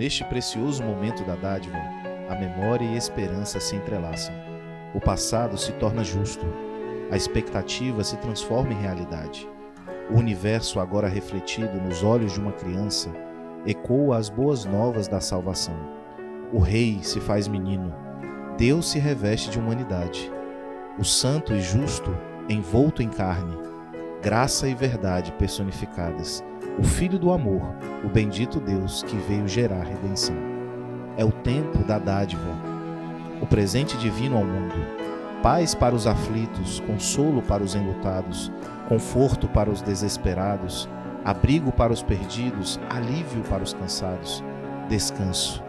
neste precioso momento da dádiva, a memória e a esperança se entrelaçam. O passado se torna justo. A expectativa se transforma em realidade. O universo, agora refletido nos olhos de uma criança, ecoa as boas novas da salvação. O Rei se faz menino. Deus se reveste de humanidade. O santo e justo, envolto em carne. Graça e verdade personificadas. O Filho do amor, o bendito Deus que veio gerar redenção. É o tempo da dádiva, o presente divino ao mundo. Paz para os aflitos, consolo para os enlutados, conforto para os desesperados, abrigo para os perdidos, alívio para os cansados, descanso.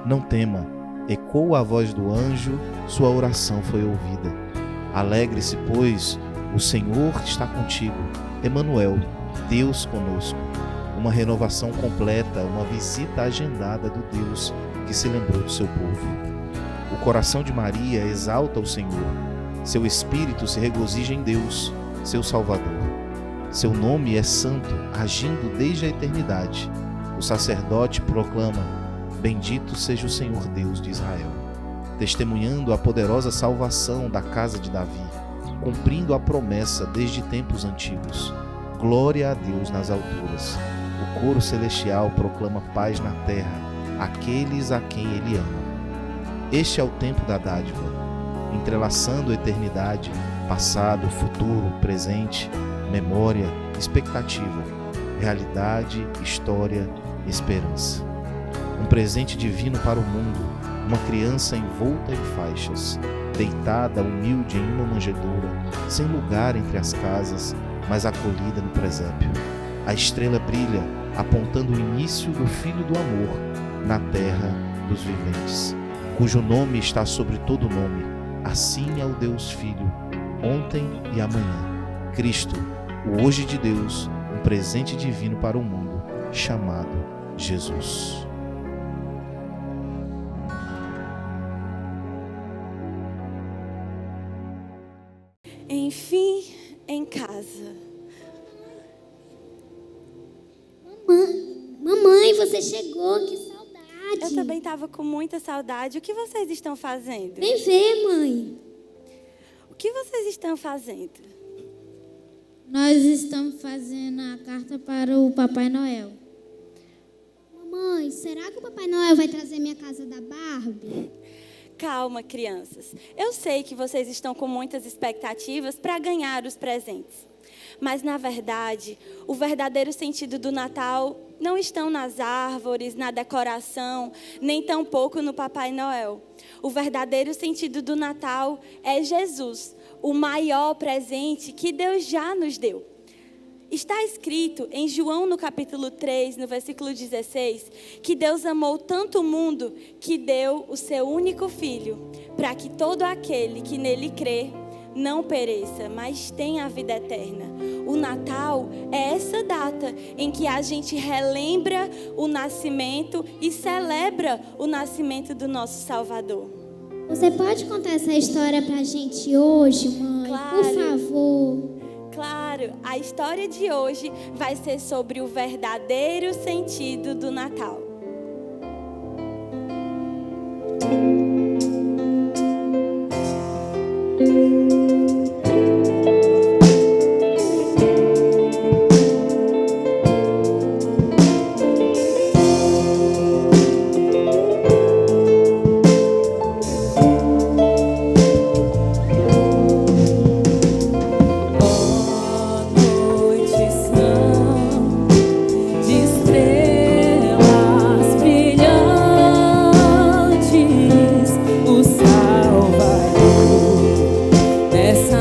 Não tema, ecoa a voz do anjo, sua oração foi ouvida. Alegre-se, pois, o Senhor está contigo, Emanuel, Deus conosco. Uma renovação completa, uma visita agendada do Deus que se lembrou do seu povo. O coração de Maria exalta o Senhor. Seu espírito se regozija em Deus, seu Salvador. Seu nome é santo, agindo desde a eternidade. O sacerdote proclama: bendito seja o Senhor Deus de Israel, testemunhando a poderosa salvação da casa de Davi, cumprindo a promessa desde tempos antigos. Glória a Deus nas alturas. O coro celestial proclama paz na terra, àqueles a quem Ele ama. Este é o tempo da dádiva, entrelaçando a eternidade, passado, futuro, presente, memória, expectativa, realidade, história, esperança. Um presente divino para o mundo, uma criança envolta em faixas, deitada humilde em uma manjedoura, sem lugar entre as casas, mas acolhida no presépio. A estrela brilha, apontando o início do Filho do amor na terra dos viventes, cujo nome está sobre todo nome. Assim é o Deus Filho, ontem e amanhã. Cristo, o hoje de Deus, um presente divino para o mundo, chamado Jesus. Enfim, em casa. Mamãe, você chegou, que saudade. Eu também estava com muita saudade. O que vocês estão fazendo? Vem ver, mãe. O que vocês estão fazendo? Nós estamos fazendo a carta para o Papai Noel. Mamãe, será que o Papai Noel vai trazer minha casa da Barbie? Calma, crianças. Eu sei que vocês estão com muitas expectativas para ganhar os presentes. Mas, na verdade, o verdadeiro sentido do Natal não estão nas árvores, na decoração, nem tampouco no Papai Noel. O verdadeiro sentido do Natal é Jesus, o maior presente que Deus já nos deu. Está escrito em João, no capítulo 3, no versículo 16, que Deus amou tanto o mundo que deu o seu único Filho, para que todo aquele que nele crê não pereça, mas tenha a vida eterna. O Natal é essa data em que a gente relembra o nascimento e celebra o nascimento do nosso Salvador. Você pode contar essa história pra gente hoje, mãe? Claro. Por favor. Claro, a história de hoje vai ser sobre o verdadeiro sentido do Natal. Essa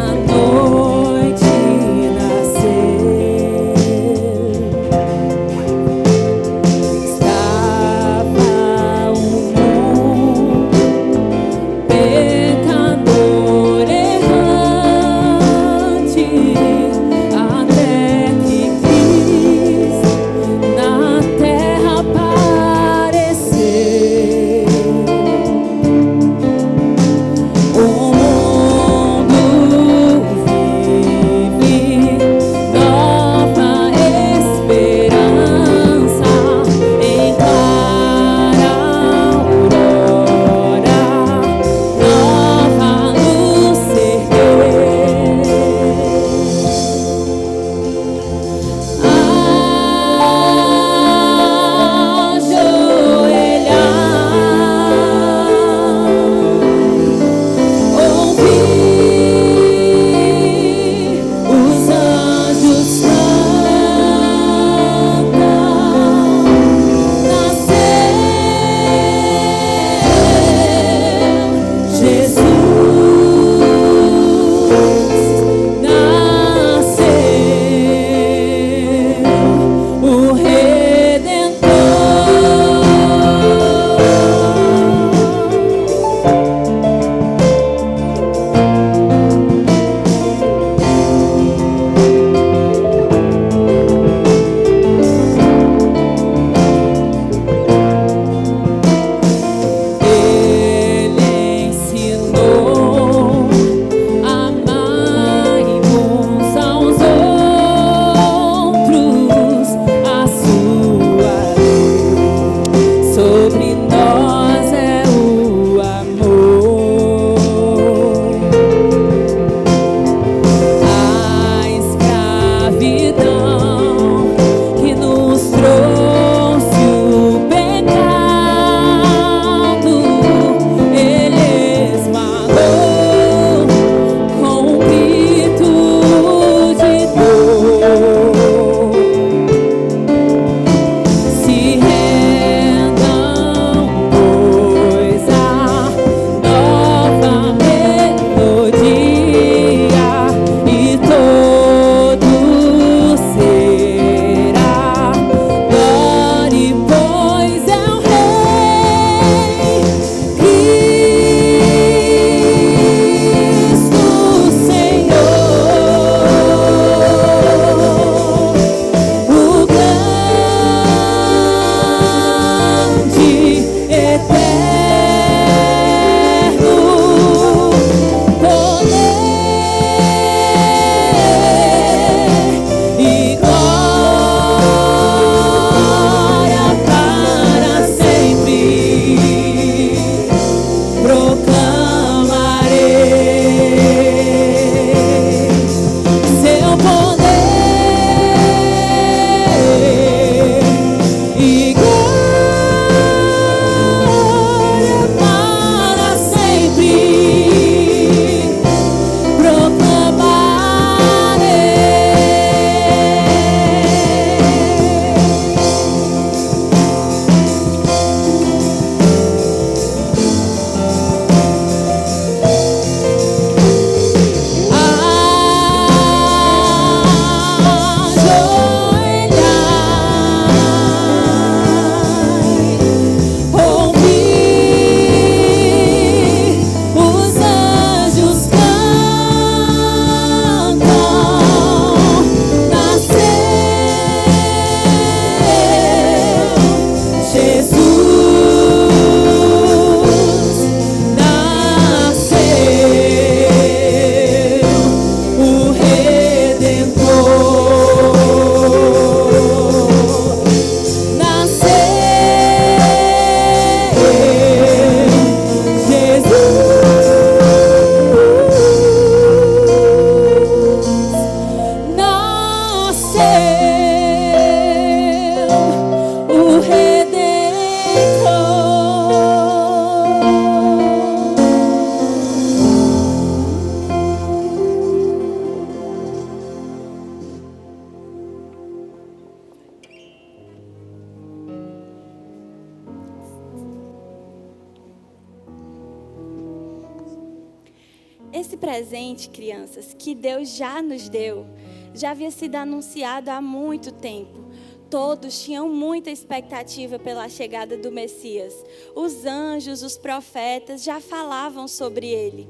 presente, crianças, que Deus já nos deu, já havia sido anunciado há muito tempo. Todos tinham muita expectativa pela chegada do Messias. Os anjos, os profetas já falavam sobre ele.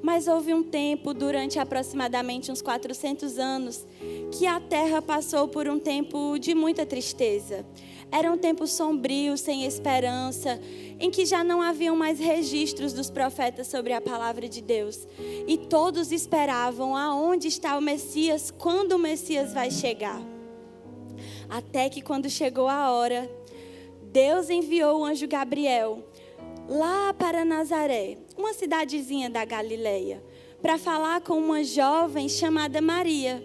Mas houve um tempo, durante aproximadamente uns 400 anos, que a terra passou por um tempo de muita tristeza. Era um tempo sombrio, sem esperança, em que já não haviam mais registros dos profetas sobre a palavra de Deus. E todos esperavam aonde está o Messias, quando o Messias vai chegar. Até que quando chegou a hora, Deus enviou o anjo Gabriel lá para Nazaré, uma cidadezinha da Galileia, para falar com uma jovem chamada Maria.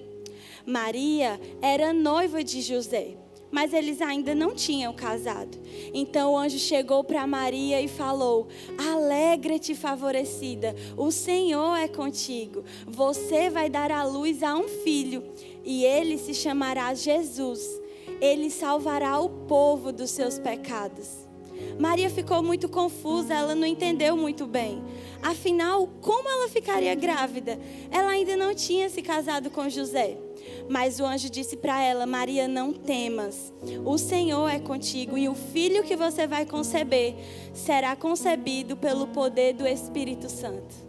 Maria era noiva de José, mas eles ainda não tinham casado. Então o anjo chegou para Maria e falou: alegra-te, favorecida, o Senhor é contigo. Você vai dar à luz a um filho e ele se chamará Jesus. Ele salvará o povo dos seus pecados. Maria ficou muito confusa, ela não entendeu muito bem. Afinal, como ela ficaria grávida? Ela ainda não tinha se casado com José. Mas o anjo disse para ela: Maria, não temas. O Senhor é contigo e o filho que você vai conceber será concebido pelo poder do Espírito Santo.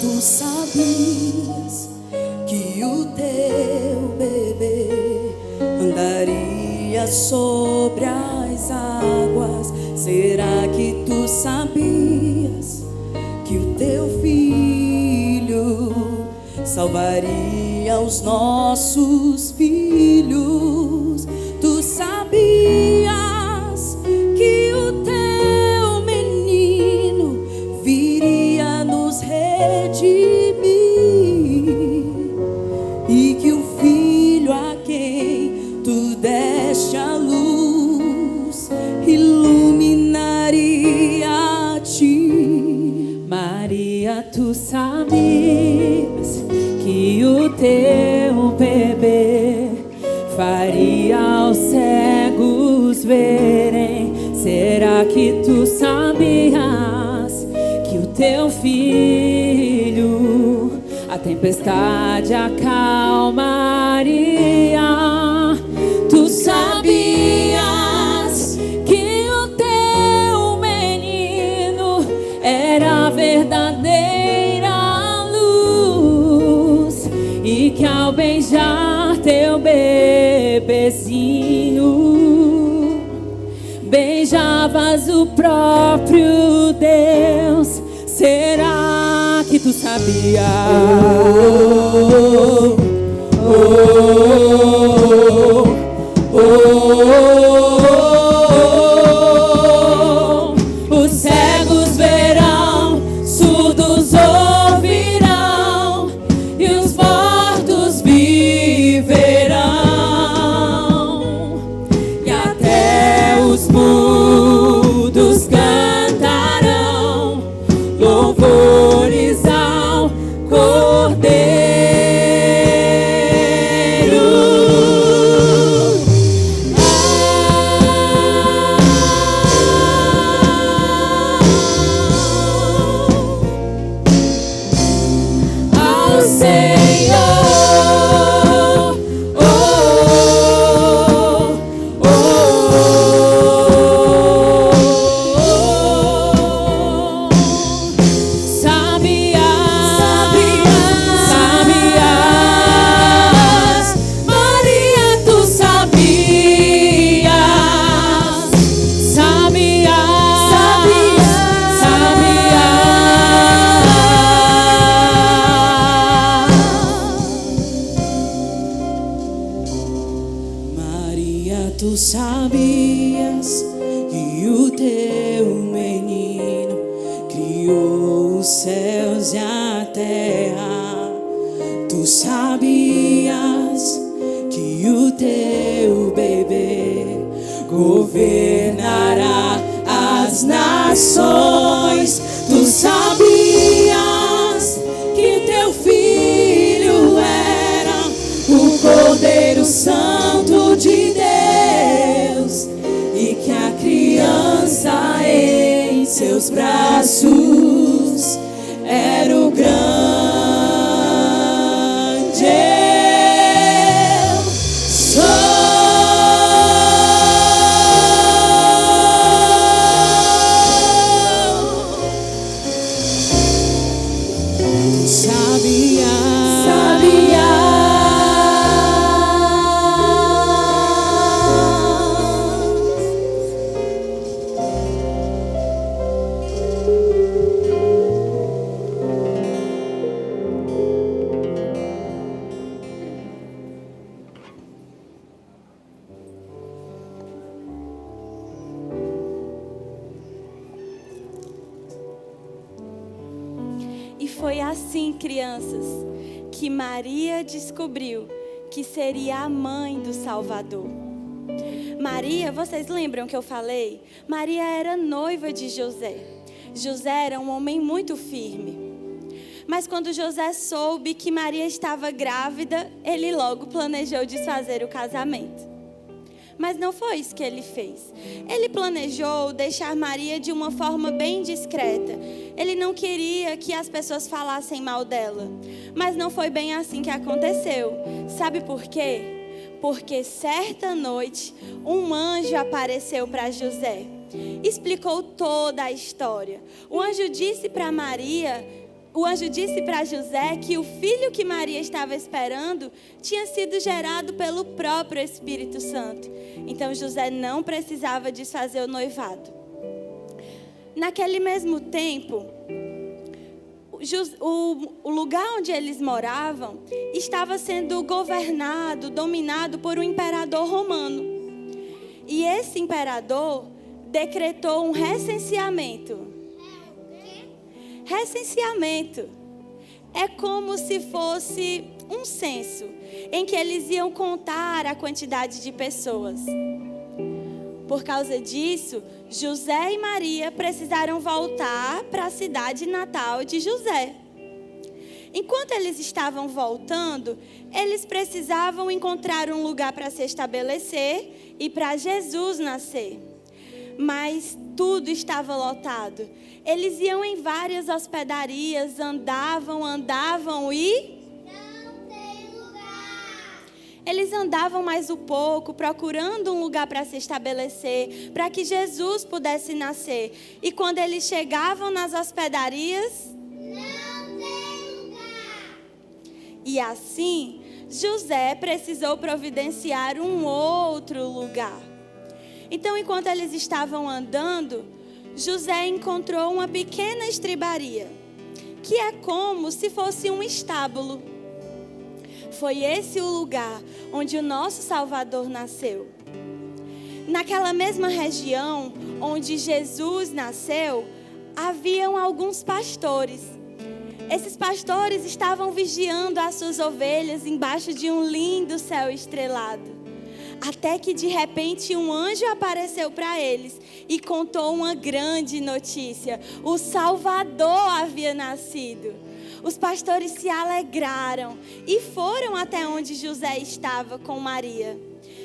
Tu sabias que o teu bebê andaria sobre as águas? Será que tu sabias que o teu filho salvaria os nossos filhos? Tu sabias que o teu menino viria nos redimir e que o filho a quem tu deste a luz iluminaria a ti? Maria, tu sabias que o teu bebê faria os cegos verem? Será que tu sabias que o teu filho a tempestade acalmaria? Tu sabias que o teu menino era a verdadeira luz e que ao beijar teu bebezinho beijavas o próprio Deus? Será que tu sabias? Os cegos verão, surdos ouvirão e os mortos viverão, e até os mudos cantarão louvores ao Cordeiro. Ao Senhor, sabias? Maria, tu sabias? Maria, tu sabias que o teu menino criou os céus e a terra? Tu sabias que o teu bebê governará as nações. Tu sabias que o teu filho era o Cordeiro Santo de Deus e que a criança em seus braços era o grande eu sou. E foi assim, crianças, que Maria descobriu que seria a mãe do Salvador. Maria, vocês lembram que eu falei? Maria era noiva de José. José era um homem muito firme. Mas quando José soube que Maria estava grávida, ele logo planejou desfazer o casamento. Mas não foi isso que ele fez. Ele planejou deixar Maria de uma forma bem discreta. Ele não queria que as pessoas falassem mal dela. Mas não foi bem assim que aconteceu. Sabe por quê? Porque certa noite, um anjo apareceu para José. Explicou toda a história. O anjo disse para José que o filho que Maria estava esperando tinha sido gerado pelo próprio Espírito Santo. Então José não precisava desfazer o noivado. Naquele mesmo tempo, o lugar onde eles moravam estava sendo governado, dominado por um imperador romano. E esse imperador decretou um recenseamento. Recenseamento é como se fosse um censo, em que eles iam contar a quantidade de pessoas. Por causa disso, José e Maria precisaram voltar para a cidade natal de José. Enquanto eles estavam voltando, eles precisavam encontrar um lugar para se estabelecer e para Jesus nascer. Mas tudo estava lotado. Eles iam em várias hospedarias, andavam e... não tem lugar. Eles andavam mais um pouco, procurando um lugar para se estabelecer, para que Jesus pudesse nascer. E quando eles chegavam nas hospedarias... não tem lugar. E assim, José precisou providenciar um outro lugar. Então, enquanto eles estavam andando, José encontrou uma pequena estribaria, que é como se fosse um estábulo. Foi esse o lugar onde o nosso Salvador nasceu. Naquela mesma região onde Jesus nasceu, haviam alguns pastores. Esses pastores estavam vigiando as suas ovelhas embaixo de um lindo céu estrelado. Até que de repente um anjo apareceu para eles e contou uma grande notícia. O Salvador havia nascido. Os pastores se alegraram e foram até onde José estava com Maria.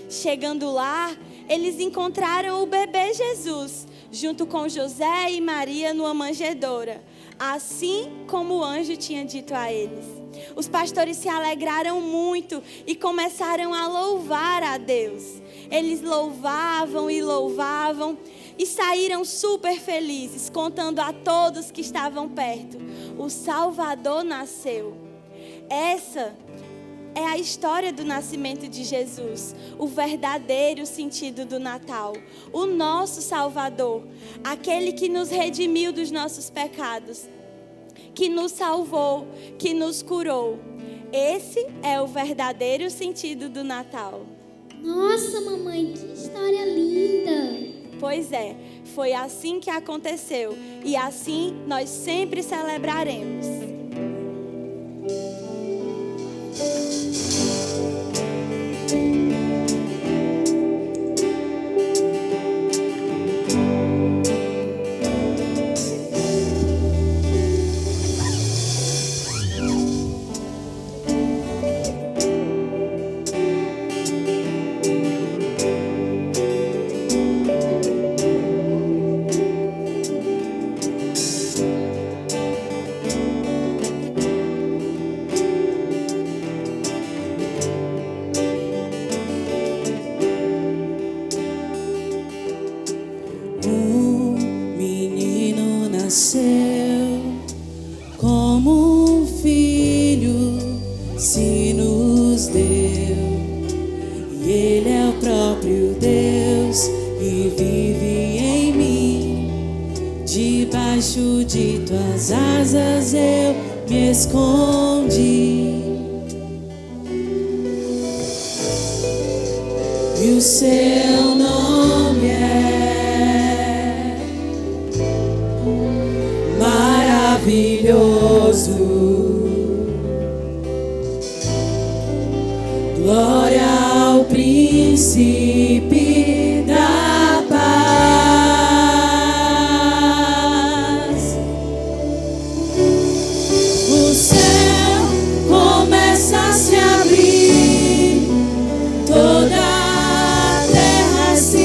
Chegando lá, eles encontraram o bebê Jesus, junto com José e Maria numa manjedoura, assim como o anjo tinha dito a eles. Os pastores se alegraram muito e começaram a louvar a Deus. Eles louvavam e saíram super felizes, contando a todos que estavam perto. O Salvador nasceu. Essa é a história do nascimento de Jesus, o verdadeiro sentido do Natal. O nosso Salvador, aquele que nos redimiu dos nossos pecados, que nos salvou, que nos curou. Esse é o verdadeiro sentido do Natal. Nossa, mamãe, que história linda! Pois é, foi assim que aconteceu e assim nós sempre celebraremos. próprio Deus e vive em mim. Debaixo de tuas asas eu me escondi. E o seu nome é maravilhoso. Glória ao príncipe da paz. O céu começa a se abrir, toda a terra se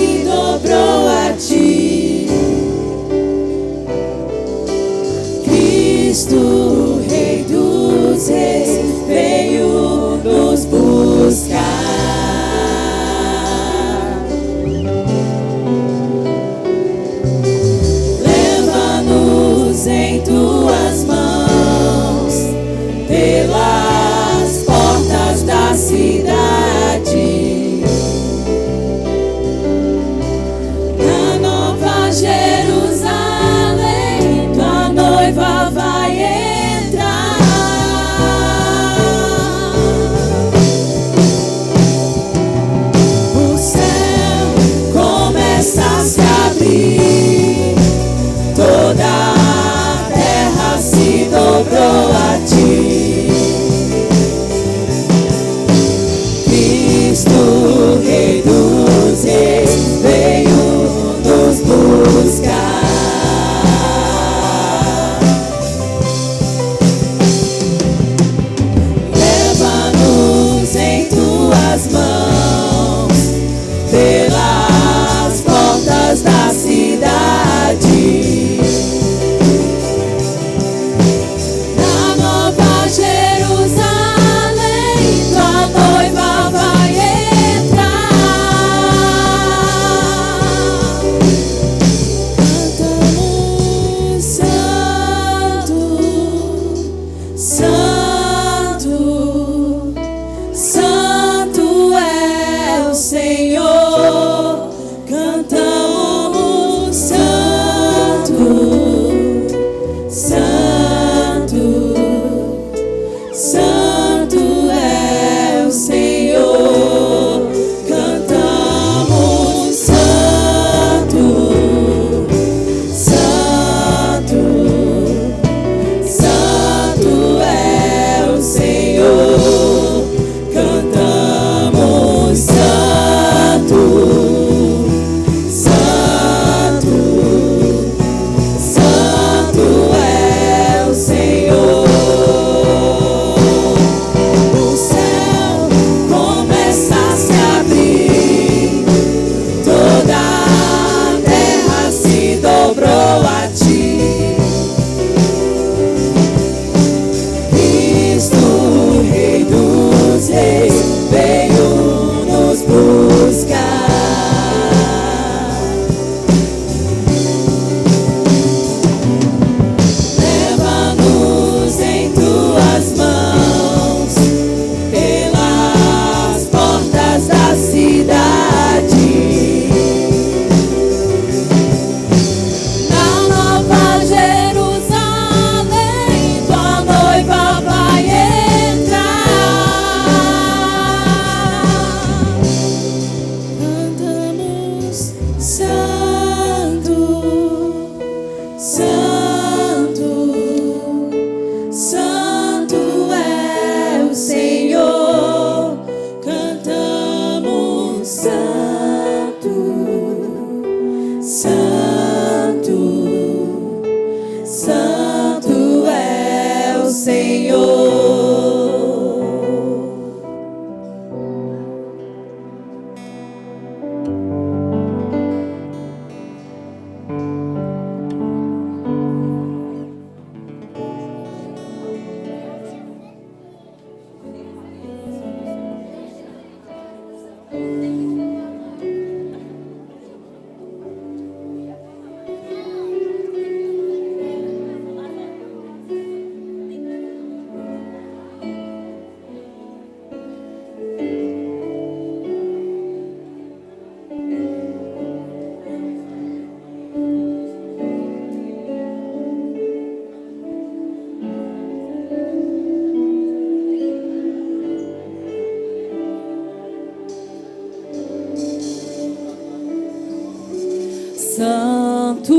santo.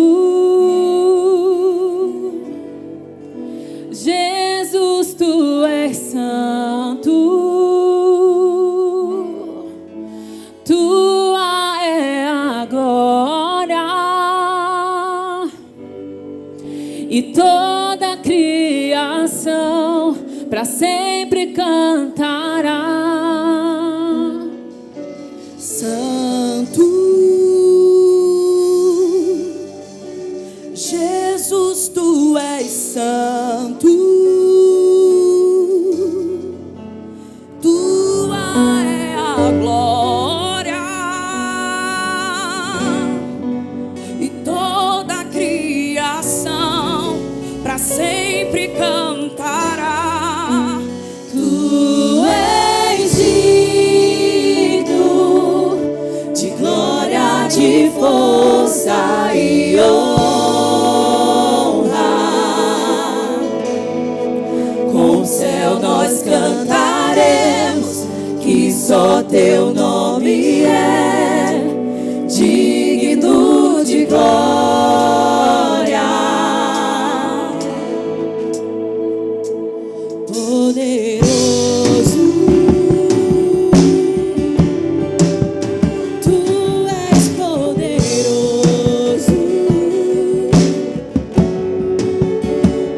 Jesus, tu és santo. Tua é a glória e toda a criação para sempre cantará. Santo, Jesus, tu és santo. Tua é a glória e toda a criação para sempre cantará. Tu és digno de glória, de força e honra. Com o céu nós cantaremos que só teu nome é digno de glória. Poderoso, tu és poderoso.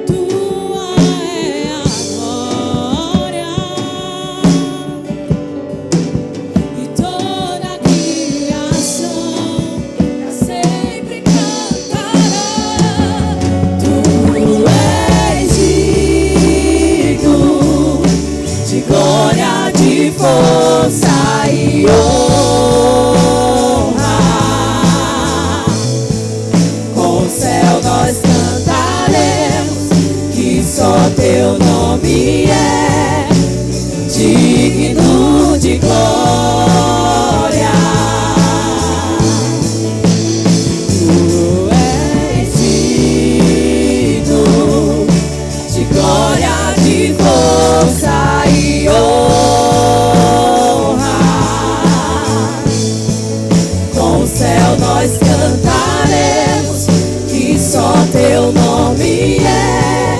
Tua é a glória e toda a criação pra sempre cantará. Tu és digno de glória, de força e honra. Com o céu nós cantaremos que só teu nome é digno de glória. Tu és digno de glória, de força e honra. Com o céu nós cantaremos que só teu nome é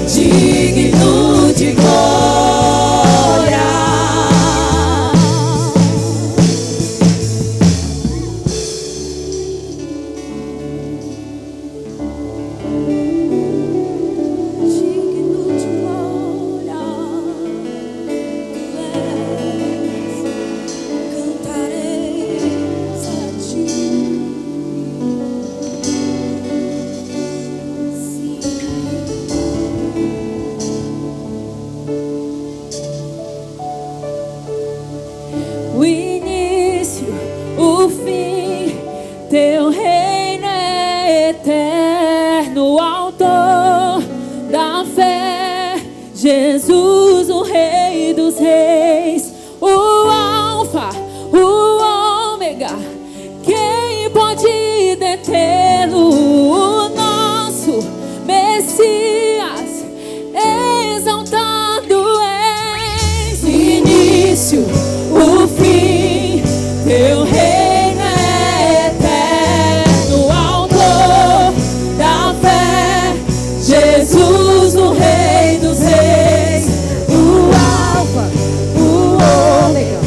digno de glória. Digno de glória, cantaremos a ti. O início, o fim, teu reino é eterno, autor da fé, Jesus, o Rei dos Reis, o Alfa, o Ômega, quem pode detê-lo? O nosso Messias, exaltado és. Início, o fim, teu reino é eterno, autor da fé, Jesus, o Rei dos Reis, o Alfa, o Ômega,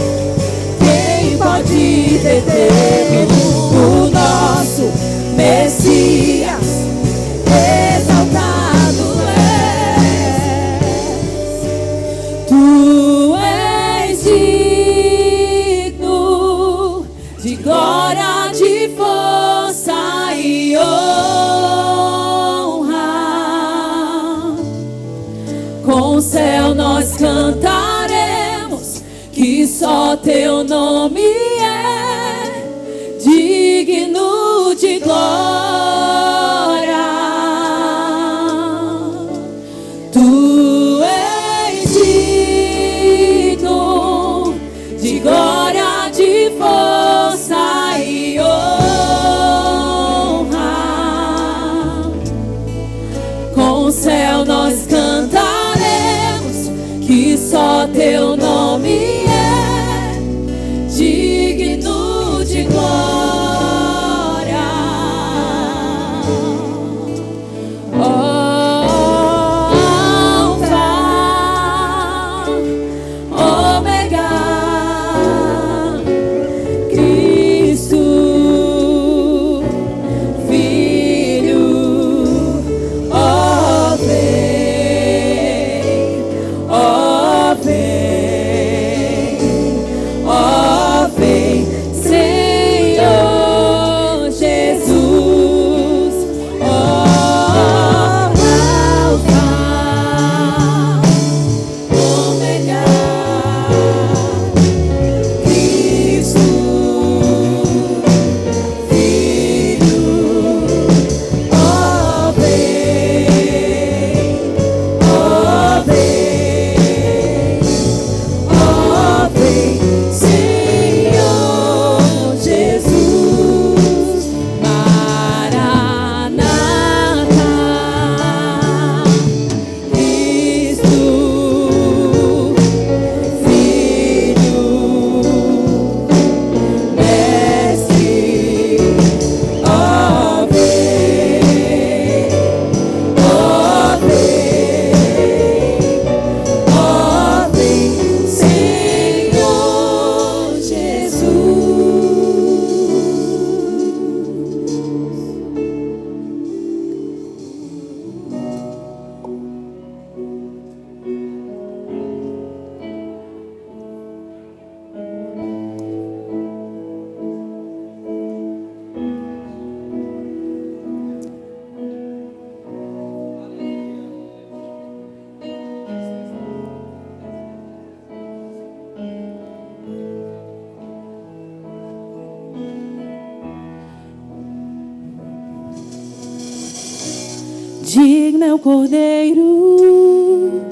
quem pode detê-lo? O nosso Messias, exaltado és. Tu és digno de glória, de força e honra. Com o céu nós cantaremos que só teu nome é digno de glória. Tu és digno de glória, de força e honra. Com o céu nós cantaremos que só teu nome é digno de glória. Digno é o Cordeiro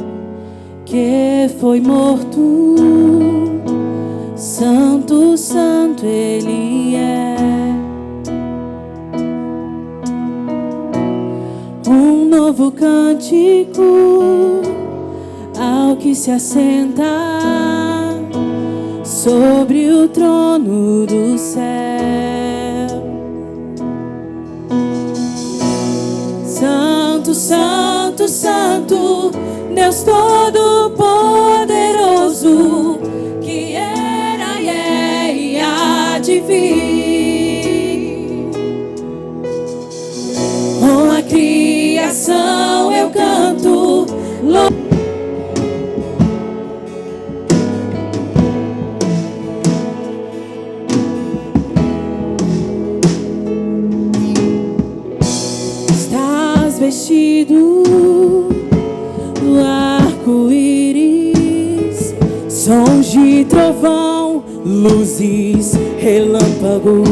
que foi morto, santo, santo Ele é. Um novo cântico ao que se assenta sobre o trono do céu. Santo, santo, santo, Deus Todo-Poderoso, que era e é e há de vir. Com a criação eu canto Estás vestido no arco-íris, sons de trovão, luzes, relâmpagos,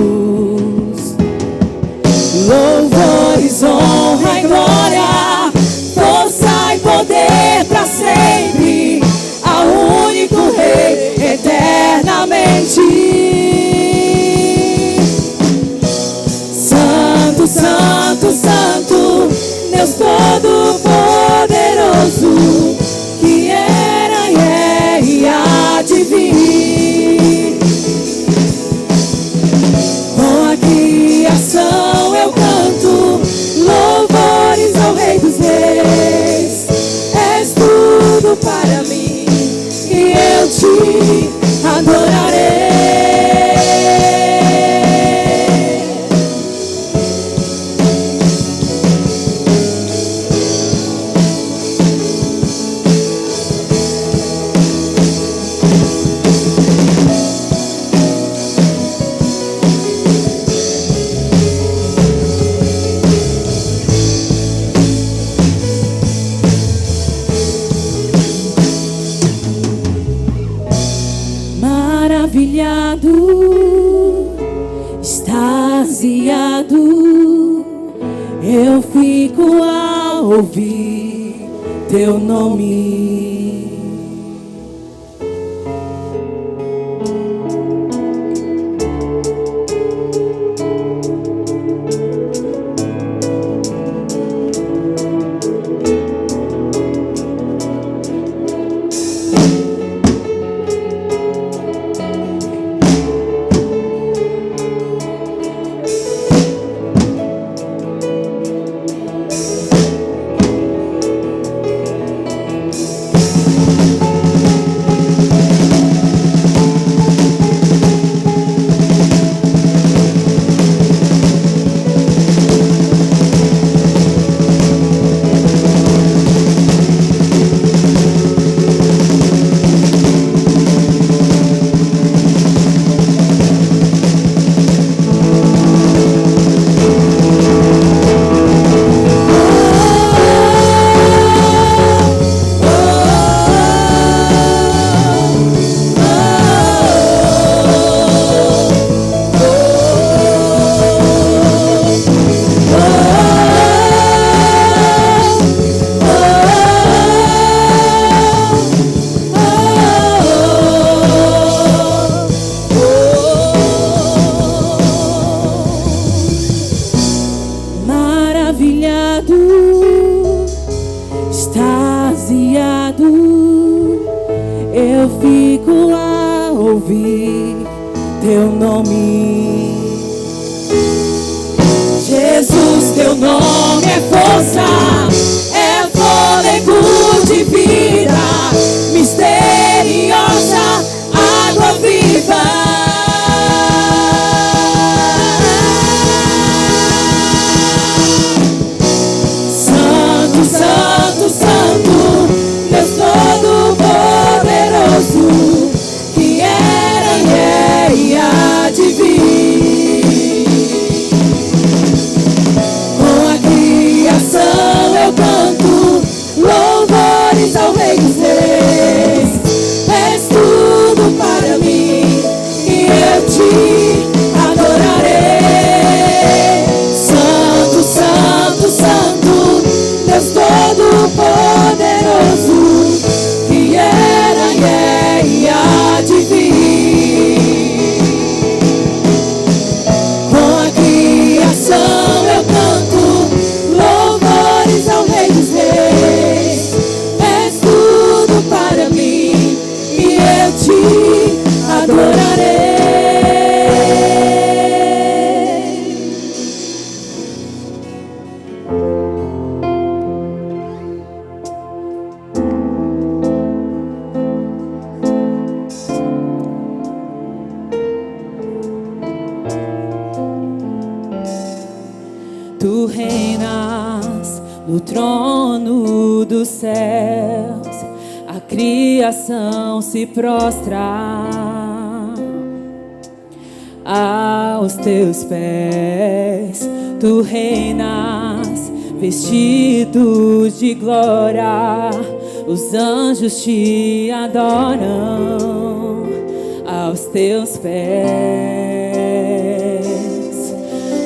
louvores, honra e glória, força e poder para sempre, ao único Rei eternamente. Santo, santo, santo, Deus Todo-Poderoso, que era e é e há de vir. Com a criação eu canto louvores ao Rei dos Reis. És tudo para mim e eu te adorarei. Maravilhado, extasiado, eu fico a ouvir teu nome. Extasiado, eu fico a ouvir teu nome. Jesus, teu nome é força, é fôlego de vida, misteriosa, água viva. Santo, santo, santo, Deus Todo-Poderoso, que era e é e há de vir. Com a criação eu canto Tu reinas no trono dos céus, a criação se prostra aos teus pés. Tu reinas vestidos de glória, os anjos te adoram aos teus pés.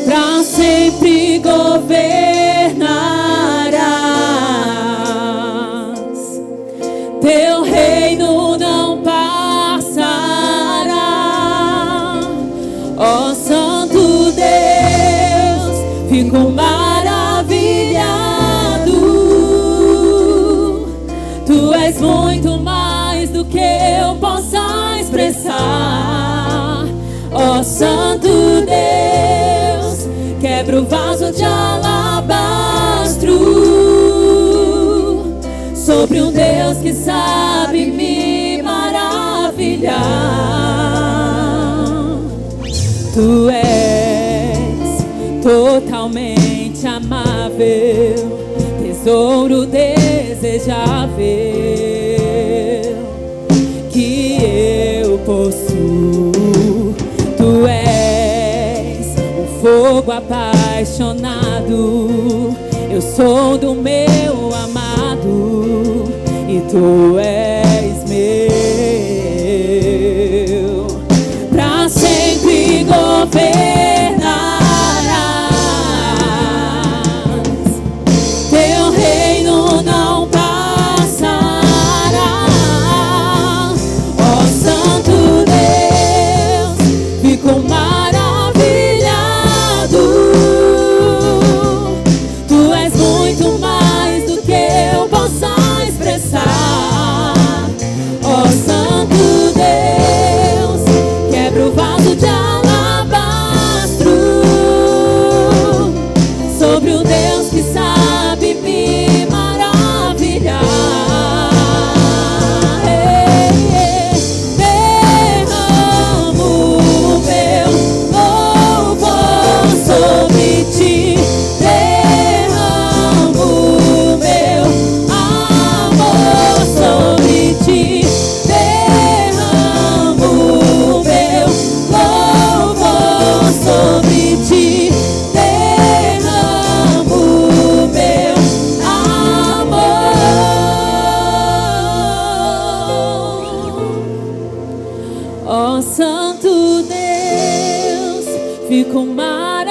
Pra sempre governarás, teu reino não passará. Ó Santo Deus, fico maravilhado. Tu és muito mais do que eu possa expressar. Ó Santo Deus, quebra o vaso de alabastro sobre um Deus que sabe me maravilhar. Tu és totalmente amável, tesouro desejável que eu possuo. Tu és um fogo apaixonado, eu sou do meu amado e tu és meu. Pra sempre governarás, teu reino não passará. Ó Santo Deus, fico maravilhado. Tu és muito mais do que eu possa expressar. Ó Santo Deus, quebra o vaso de alabastro sobre um Deus que sabe me maravilhar. Derramo o meu louvor sobre ti, derramo o meu amor sobre ti, derramo o meu louvor sobre ti, derramo o meu amor. Ó Santo Deus, fico maravilhado.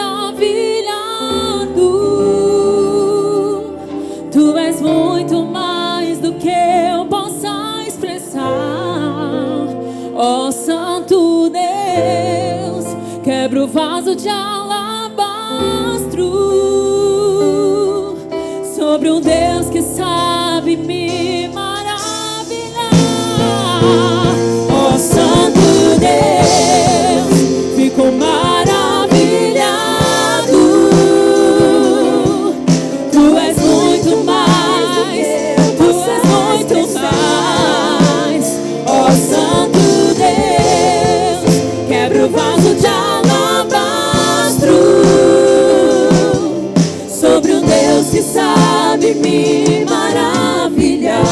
Tu és muito mais do que eu possa expressar. Ó Santo Deus, quebra o vaso de alabastro sobre um Deus que sabe me maravilhar. Ó Santo Deus, fico maravilhado. Tu és muito mais, tu és muito mais. Ó Santo Deus, quebra o vaso de alabastro sobre um Deus que sabe me maravilhar.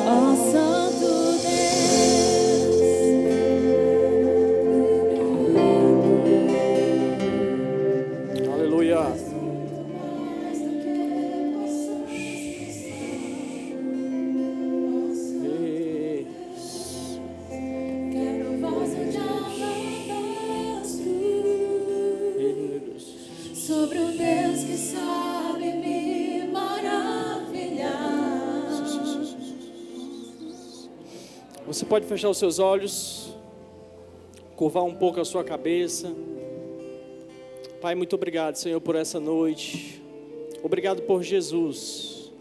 Ó Santo Deus. Aleluia. Quero o vaso de alabastro sobre um Deus que sabe me maravilhar. Você pode fechar os seus olhos, curvar um pouco a sua cabeça. Pai, muito obrigado, Senhor, por essa noite. Obrigado por Jesus.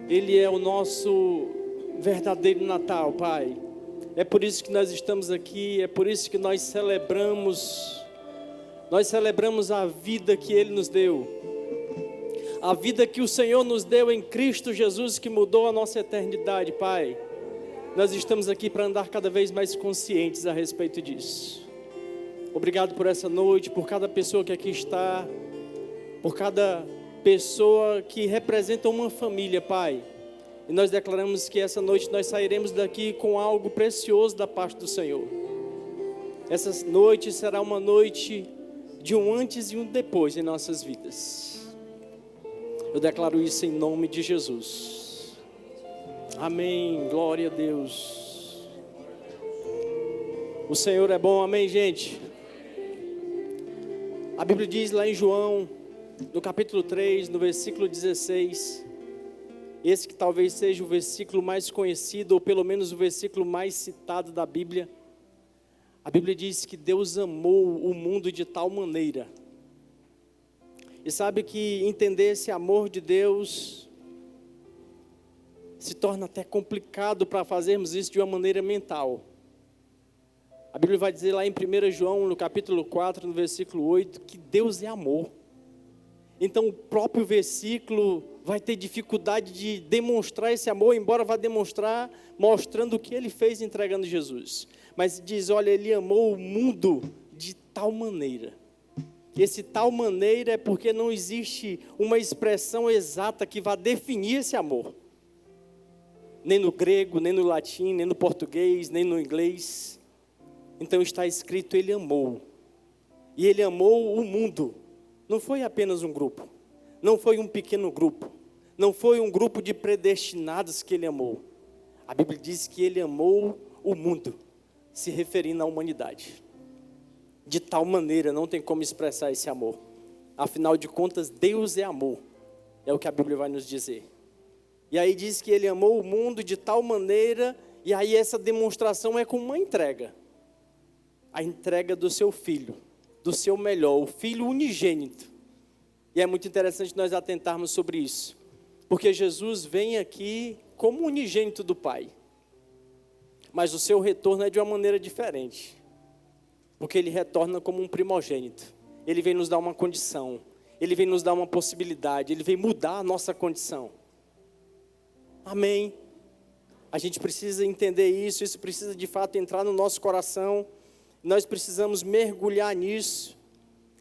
Ele é o nosso verdadeiro Natal, Pai. É por isso que nós estamos aqui, é por isso que nós celebramos a vida que Ele nos deu. A vida que o Senhor nos deu em Cristo Jesus, que mudou a nossa eternidade, Pai. Nós estamos aqui para andar cada vez mais conscientes a respeito disso. Obrigado por essa noite, por cada pessoa que aqui está, por cada pessoa que representa uma família, Pai. E nós declaramos que essa noite nós sairemos daqui com algo precioso da parte do Senhor. Essa noite será uma noite de um antes e um depois em nossas vidas. Eu declaro isso em nome de Jesus. Amém. Glória a Deus. O Senhor é bom. Amém, gente. A Bíblia diz lá em João, no capítulo 3, no versículo 16, esse que talvez seja o versículo mais conhecido, ou pelo menos o versículo mais citado da Bíblia. A Bíblia diz que Deus amou o mundo de tal maneira. E sabe que entender esse amor de Deus se torna até complicado para fazermos isso de uma maneira mental. A Bíblia vai dizer lá em 1 João, no capítulo 4, no versículo 8, que Deus é amor. Então o próprio versículo vai ter dificuldade de demonstrar esse amor, embora vá demonstrar mostrando o que Ele fez entregando Jesus. Mas diz, olha, Ele amou o mundo de tal maneira. Esse tal maneira é porque não existe uma expressão exata que vá definir esse amor. Nem no grego, nem no latim, nem no português, nem no inglês. Então está escrito, Ele amou. E Ele amou o mundo. Não foi apenas um grupo. Não foi um pequeno grupo. Não foi um grupo de predestinados que Ele amou. A Bíblia diz que Ele amou o mundo, se referindo à humanidade. De tal maneira, não tem como expressar esse amor. Afinal de contas, Deus é amor. É o que a Bíblia vai nos dizer. E aí diz que Ele amou o mundo de tal maneira, e aí essa demonstração é com uma entrega. A entrega do seu filho, do seu melhor, o filho unigênito. E é muito interessante nós atentarmos sobre isso. Porque Jesus vem aqui como unigênito do Pai. Mas o seu retorno é de uma maneira diferente. Porque Ele retorna como um primogênito. Ele vem nos dar uma condição. Ele vem nos dar uma possibilidade. Ele vem mudar a nossa condição. Amém. A gente precisa entender isso. Isso precisa de fato entrar no nosso coração. Nós precisamos mergulhar nisso.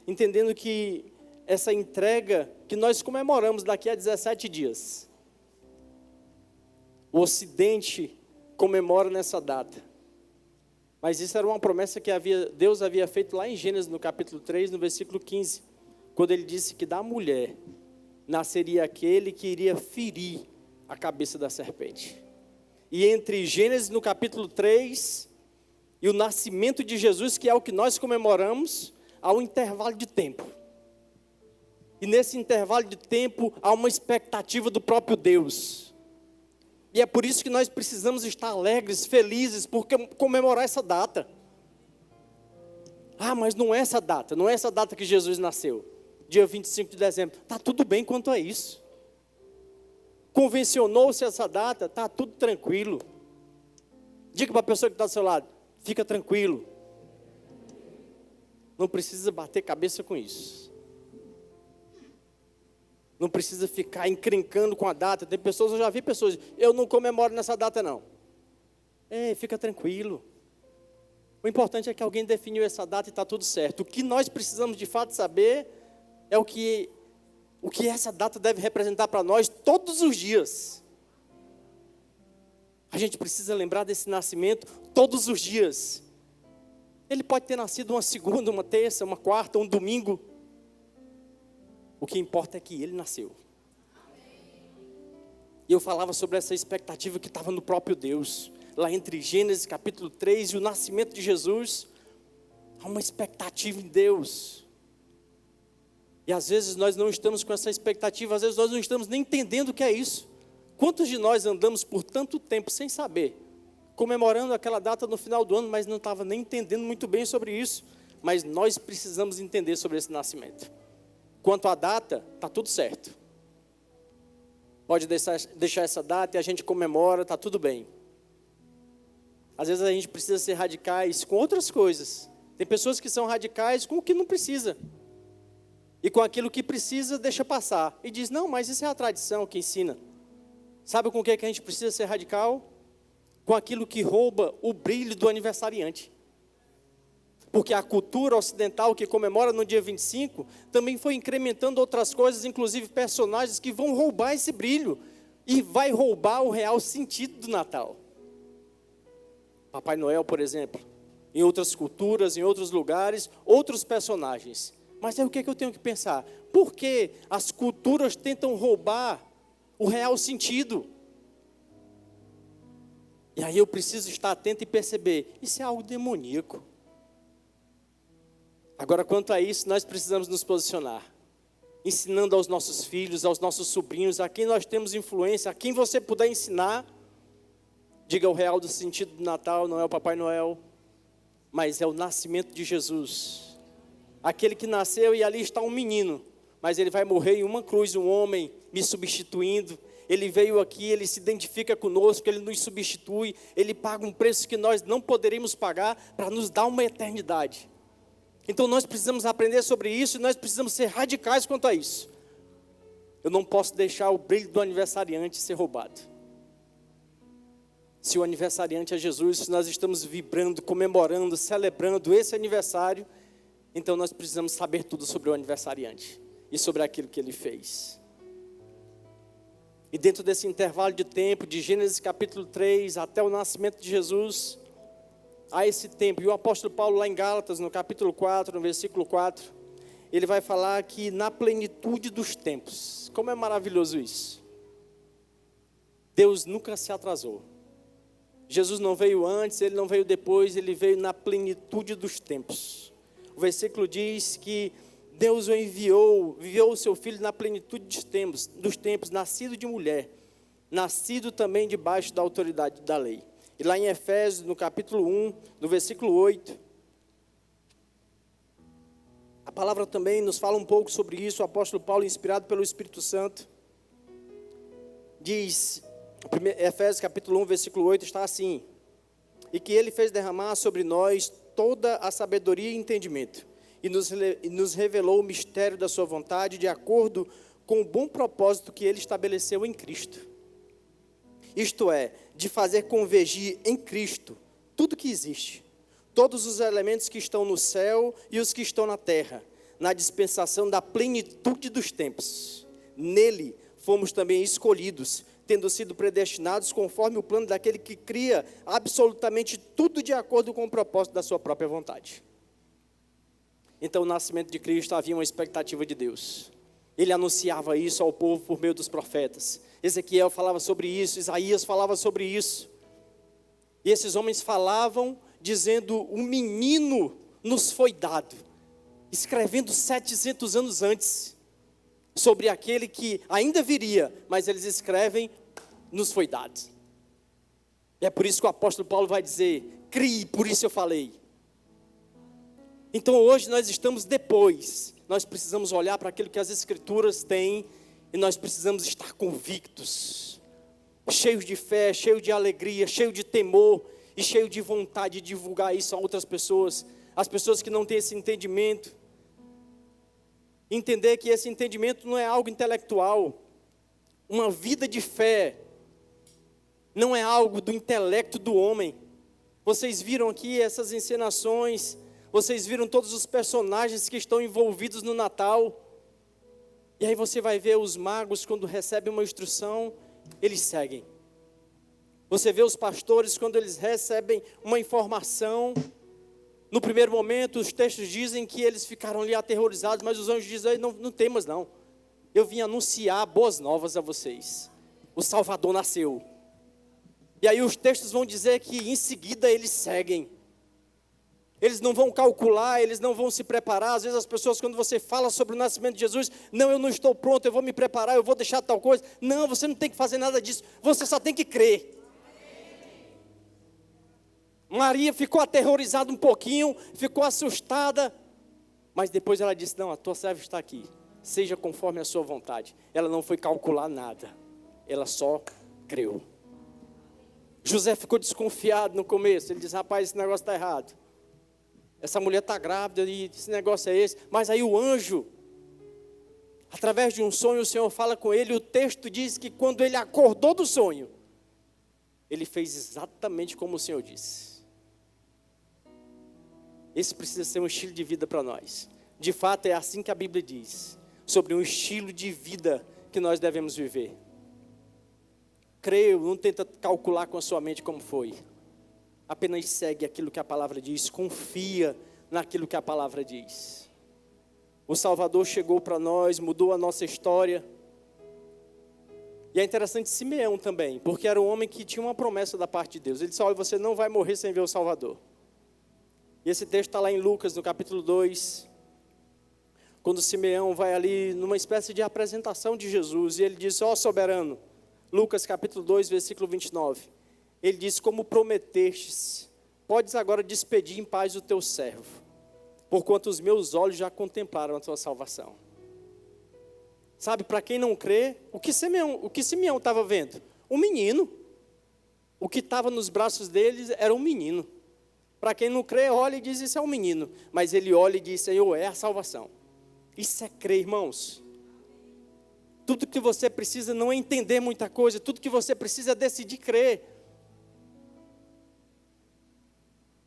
Entendendo que essa entrega que nós comemoramos daqui a 17 dias. O Ocidente comemora nessa data. Mas isso era uma promessa que Deus havia feito lá em Gênesis, no capítulo 3, no versículo 15. Quando Ele disse que da mulher nasceria aquele que iria ferir a cabeça da serpente. E entre Gênesis, no capítulo 3, e o nascimento de Jesus, que é o que nós comemoramos, há um intervalo de tempo. E nesse intervalo de tempo, há uma expectativa do próprio Deus. E é por isso que nós precisamos estar alegres, felizes, por comemorar essa data. Ah, mas não é essa data, não é essa data que Jesus nasceu. Dia 25 de dezembro. Está tudo bem quanto a isso. Convencionou-se essa data, está tudo tranquilo. Diga para a pessoa que está do seu lado, fica tranquilo. Não precisa bater cabeça com isso. Não precisa ficar encrencando com a data. Tem pessoas, eu já vi pessoas, eu não comemoro nessa data não. Fica tranquilo. O importante é que alguém definiu essa data e está tudo certo. O que nós precisamos de fato saber é o que essa data deve representar para nós todos os dias. A gente precisa lembrar desse nascimento todos os dias. Ele pode ter nascido uma segunda, uma terça, uma quarta, um domingo. O que importa é que ele nasceu. E eu falava sobre essa expectativa que estava no próprio Deus. Lá entre Gênesis capítulo 3 e o nascimento de Jesus. Há uma expectativa em Deus. E às vezes nós não estamos com essa expectativa. Às vezes nós não estamos nem entendendo o que é isso. Quantos de nós andamos por tanto tempo sem saber? Comemorando aquela data no final do ano, mas não estava nem entendendo muito bem sobre isso. Mas nós precisamos entender sobre esse nascimento. Quanto à data, está tudo certo. Pode deixar essa data e a gente comemora, está tudo bem. Às vezes a gente precisa ser radicais com outras coisas. Tem pessoas que são radicais com o que não precisa. E com aquilo que precisa, deixa passar. E diz, não, mas isso é a tradição que ensina. Sabe com o que a gente precisa ser radical? Com aquilo que rouba o brilho do aniversariante. Porque a cultura ocidental que comemora no dia 25 também foi incrementando outras coisas, inclusive personagens que vão roubar esse brilho e vai roubar o real sentido do Natal. Papai Noel, por exemplo, em outras culturas, em outros lugares, outros personagens. Mas aí o que é que eu tenho que pensar? Por que as culturas tentam roubar o real sentido? E aí eu preciso estar atento e perceber, isso é algo demoníaco. Agora, quanto a isso, nós precisamos nos posicionar, ensinando aos nossos filhos, aos nossos sobrinhos, a quem nós temos influência, a quem você puder ensinar. Diga o real do sentido do Natal, não é o Papai Noel, mas é o nascimento de Jesus. Aquele que nasceu e ali está um menino, mas ele vai morrer em uma cruz, um homem me substituindo. Ele veio aqui, ele se identifica conosco, ele nos substitui, ele paga um preço que nós não poderíamos pagar para nos dar uma eternidade. Então nós precisamos aprender sobre isso e nós precisamos ser radicais quanto a isso. Eu não posso deixar o brilho do aniversariante ser roubado. Se o aniversariante é Jesus, se nós estamos vibrando, comemorando, celebrando esse aniversário, então nós precisamos saber tudo sobre o aniversariante e sobre aquilo que ele fez. E dentro desse intervalo de tempo, de Gênesis capítulo 3 até o nascimento de Jesus, há esse tempo. E o apóstolo Paulo lá em Gálatas, no capítulo 4, no versículo 4, ele vai falar que na plenitude dos tempos. Como é maravilhoso isso. Deus nunca se atrasou. Jesus não veio antes, ele não veio depois, ele veio na plenitude dos tempos. O versículo diz que Deus o enviou o seu filho na plenitude dos tempos, nascido de mulher, nascido também debaixo da autoridade da lei. E lá em Efésios, no capítulo 1, no versículo 8, a palavra também nos fala um pouco sobre isso. O apóstolo Paulo, inspirado pelo Espírito Santo, diz, Efésios capítulo 1, versículo 8, está assim: e que ele fez derramar sobre nós toda a sabedoria e entendimento, e nos revelou o mistério da sua vontade, de acordo com o bom propósito que ele estabeleceu em Cristo. Isto é, de fazer convergir em Cristo tudo que existe, todos os elementos que estão no céu e os que estão na terra, na dispensação da plenitude dos tempos. Nele fomos também escolhidos, tendo sido predestinados conforme o plano daquele que cria absolutamente tudo de acordo com o propósito da sua própria vontade. Então, o nascimento de Cristo havia uma expectativa de Deus. Ele anunciava isso ao povo por meio dos profetas. Ezequiel falava sobre isso, Isaías falava sobre isso. E esses homens falavam dizendo, um menino nos foi dado, escrevendo 700 anos antes, sobre aquele que ainda viria, mas eles escrevem, nos foi dado. E é por isso que o apóstolo Paulo vai dizer, crie, por isso eu falei. Então hoje nós estamos depois, nós precisamos olhar para aquilo que as Escrituras têm, e nós precisamos estar convictos, cheios de fé, cheios de alegria, cheios de temor, e cheios de vontade de divulgar isso a outras pessoas, as pessoas que não têm esse entendimento. Entender que esse entendimento não é algo intelectual, uma vida de fé não é algo do intelecto do homem. Vocês viram aqui essas encenações, vocês viram todos os personagens que estão envolvidos no Natal. E aí você vai ver os magos, quando recebem uma instrução, eles seguem. Você vê os pastores, quando eles recebem uma informação, no primeiro momento os textos dizem que eles ficaram ali aterrorizados, mas os anjos dizem, não temas não. Eu vim anunciar boas novas a vocês. O Salvador nasceu. E aí os textos vão dizer que em seguida eles seguem. Eles não vão calcular, eles não vão se preparar. Às vezes as pessoas, quando você fala sobre o nascimento de Jesus, não, eu não estou pronto, eu vou me preparar, eu vou deixar tal coisa. Não, você não tem que fazer nada disso, você só tem que crer. Maria ficou aterrorizada um pouquinho, ficou assustada, mas depois ela disse, não, a tua serva está aqui, seja conforme a sua vontade. Ela não foi calcular nada, ela só creu. José ficou desconfiado no começo, ele disse, rapaz, esse negócio está errado. Essa mulher está grávida e esse negócio é esse. Mas aí o anjo, através de um sonho, o Senhor fala com ele. E o texto diz que quando ele acordou do sonho, ele fez exatamente como o Senhor disse. Esse precisa ser um estilo de vida para nós. De fato, é assim que a Bíblia diz, sobre um estilo de vida que nós devemos viver. Creio, não tenta calcular com a sua mente como foi. Apenas segue aquilo que a palavra diz, confia naquilo que a palavra diz. O Salvador chegou para nós, mudou a nossa história. E é interessante Simeão também, porque era um homem que tinha uma promessa da parte de Deus. Ele disse, olha, você não vai morrer sem ver o Salvador. E esse texto está lá em Lucas, no capítulo 2, quando Simeão vai ali numa espécie de apresentação de Jesus, e ele diz, ó soberano, Lucas capítulo 2, versículo 29, ele diz, como prometestes, podes agora despedir em paz o teu servo, porquanto os meus olhos já contemplaram a tua salvação. Sabe, para quem não crê, o que Simeão estava vendo? Um menino. O que estava nos braços deles era um menino. Para quem não crê, olha e diz, isso é um menino. Mas ele olha e diz, Senhor, é a salvação. Isso é crer, irmãos. Tudo que você precisa não é entender muita coisa, tudo que você precisa é decidir crer.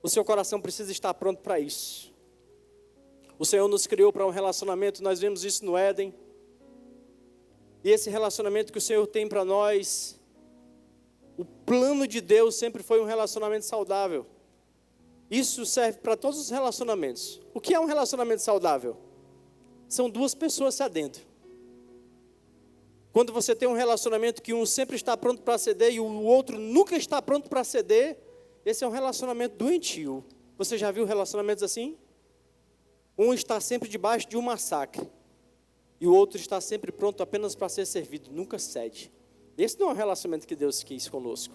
O seu coração precisa estar pronto para isso. O Senhor nos criou para um relacionamento, nós vemos isso no Éden. E esse relacionamento que o Senhor tem para nós, o plano de Deus sempre foi um relacionamento saudável. Isso serve para todos os relacionamentos. O que é um relacionamento saudável? São duas pessoas cedendo. Quando você tem um relacionamento que um sempre está pronto para ceder e o outro nunca está pronto para ceder, esse é um relacionamento doentio. Você já viu relacionamentos assim? Um está sempre debaixo de um massacre. E o outro está sempre pronto apenas para ser servido, nunca cede. Esse não é o relacionamento que Deus quis conosco.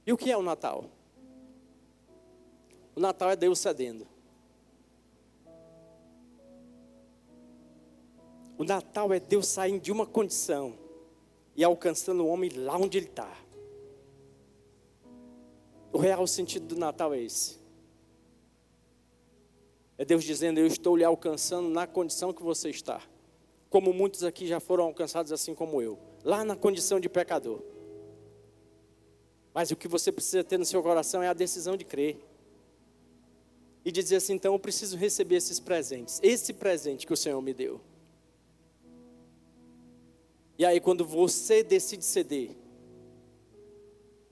E o que é o Natal? O Natal é Deus cedendo. O Natal é Deus saindo de uma condição e alcançando o homem lá onde ele está. O real sentido do Natal é esse. É Deus dizendo, eu estou lhe alcançando na condição que você está. Como muitos aqui já foram alcançados assim como eu. Lá na condição de pecador. Mas o que você precisa ter no seu coração é a decisão de crer. E dizer assim, então eu preciso receber esses presentes. Esse presente que o Senhor me deu. E aí quando você decide ceder.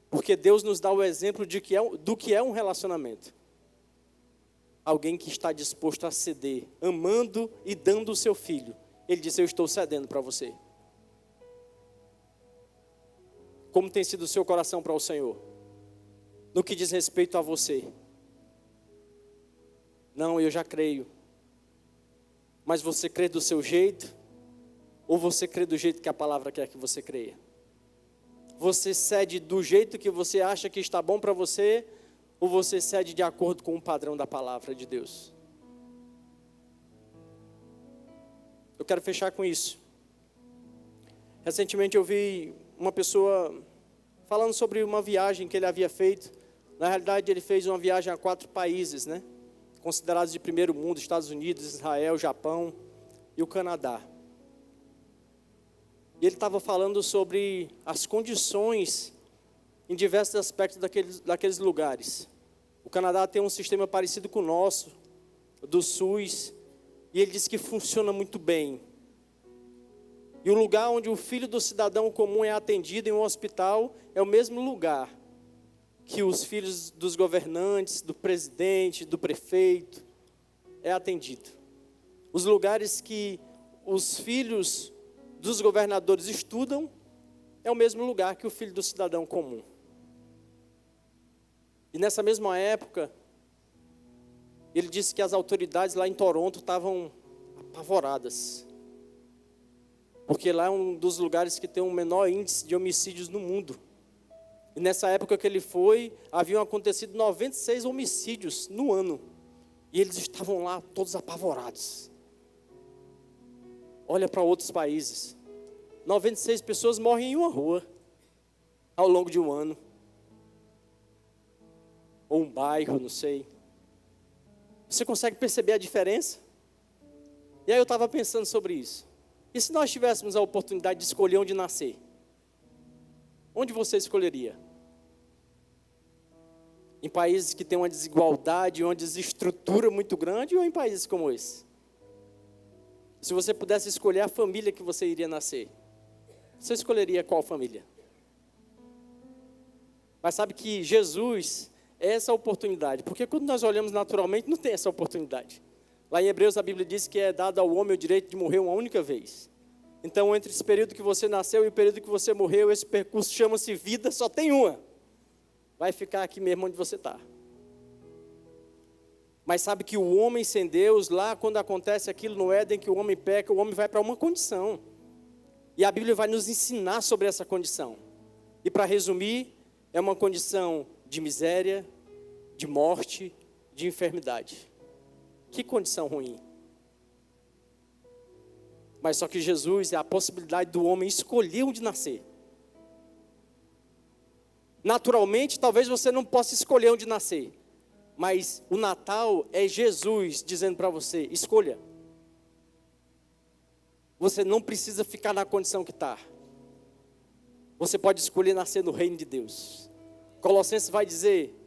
Porque Deus nos dá o exemplo do que é um relacionamento. Alguém que está disposto a ceder, amando e dando o seu filho. Ele disse, eu estou cedendo para você. Como tem sido o seu coração para o Senhor? No que diz respeito a você? Não, eu já creio. Mas você crê do seu jeito? Ou você crê do jeito que a palavra quer que você creia? Você cede do jeito que você acha que está bom para você? Ou você cede de acordo com o padrão da palavra de Deus? Eu quero fechar com isso. Recentemente eu vi uma pessoa falando sobre uma viagem que ele havia feito. Na realidade ele fez uma viagem a 4 países, né? Considerados de primeiro mundo, Estados Unidos, Israel, Japão e o Canadá. E ele estava falando sobre as condições em diversos aspectos daqueles lugares. O Canadá tem um sistema parecido com o nosso, do SUS, e ele disse que funciona muito bem. E o lugar onde o filho do cidadão comum é atendido em um hospital é o mesmo lugar que os filhos dos governantes, do presidente, do prefeito, é atendido. Os lugares que os filhos dos governadores estudam é o mesmo lugar que o filho do cidadão comum. E nessa mesma época, ele disse que as autoridades lá em Toronto estavam apavoradas. Porque lá é um dos lugares que tem o menor índice de homicídios no mundo. E nessa época que ele foi, haviam acontecido 96 homicídios no ano. E eles estavam lá todos apavorados. Olha para outros países. 96 pessoas morrem em uma rua ao longo de um ano. Ou um bairro, não sei. Você consegue perceber a diferença? E aí eu estava pensando sobre isso. E se nós tivéssemos a oportunidade de escolher onde nascer? Onde você escolheria? Em países que têm uma desigualdade, uma desestrutura muito grande, ou em países como esse? Se você pudesse escolher a família que você iria nascer, você escolheria qual família? Mas sabe que Jesus é essa oportunidade, porque quando nós olhamos naturalmente, não tem essa oportunidade. Lá em Hebreus a Bíblia diz que é dado ao homem o direito de morrer uma única vez. Então, entre esse período que você nasceu e o período que você morreu, esse percurso chama-se vida, só tem uma. Vai ficar aqui mesmo onde você está. Mas sabe que o homem sem Deus, lá quando acontece aquilo no Éden, que o homem peca, o homem vai para uma condição. E a Bíblia vai nos ensinar sobre essa condição. E para resumir, é uma condição de miséria, de morte, de enfermidade. Que condição ruim. Mas só que Jesus é a possibilidade do homem escolher onde nascer. Naturalmente, talvez você não possa escolher onde nascer. Mas o Natal é Jesus dizendo para você, escolha. Você não precisa ficar na condição que está. Você pode escolher nascer no reino de Deus. Colossenses vai dizer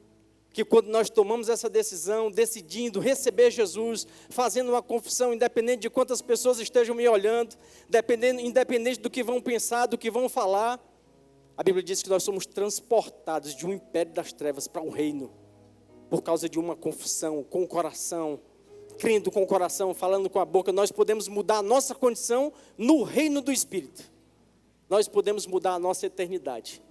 que quando nós tomamos essa decisão, decidindo receber Jesus, fazendo uma confissão, independente de quantas pessoas estejam me olhando, independente do que vão pensar, do que vão falar, a Bíblia diz que nós somos transportados de um império das trevas para um reino, por causa de uma confissão, com o coração, crendo com o coração, falando com a boca. Nós podemos mudar a nossa condição no reino do Espírito. Nós podemos mudar a nossa eternidade.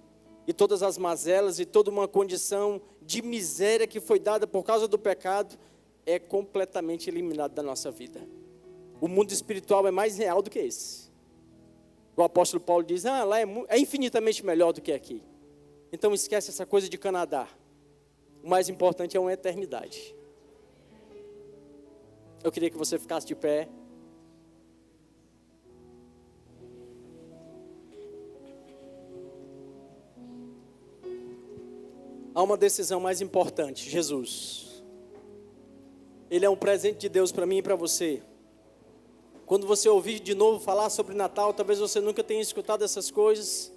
E todas as mazelas e toda uma condição de miséria que foi dada por causa do pecado é completamente eliminada da nossa vida. O mundo espiritual é mais real do que esse. O apóstolo Paulo diz, lá é infinitamente melhor do que aqui. Então esquece essa coisa de Canadá. O mais importante é uma eternidade. Eu queria que você ficasse de pé. Há uma decisão mais importante, Jesus. Ele é um presente de Deus para mim e para você. Quando você ouvir de novo falar sobre Natal, talvez você nunca tenha escutado essas coisas,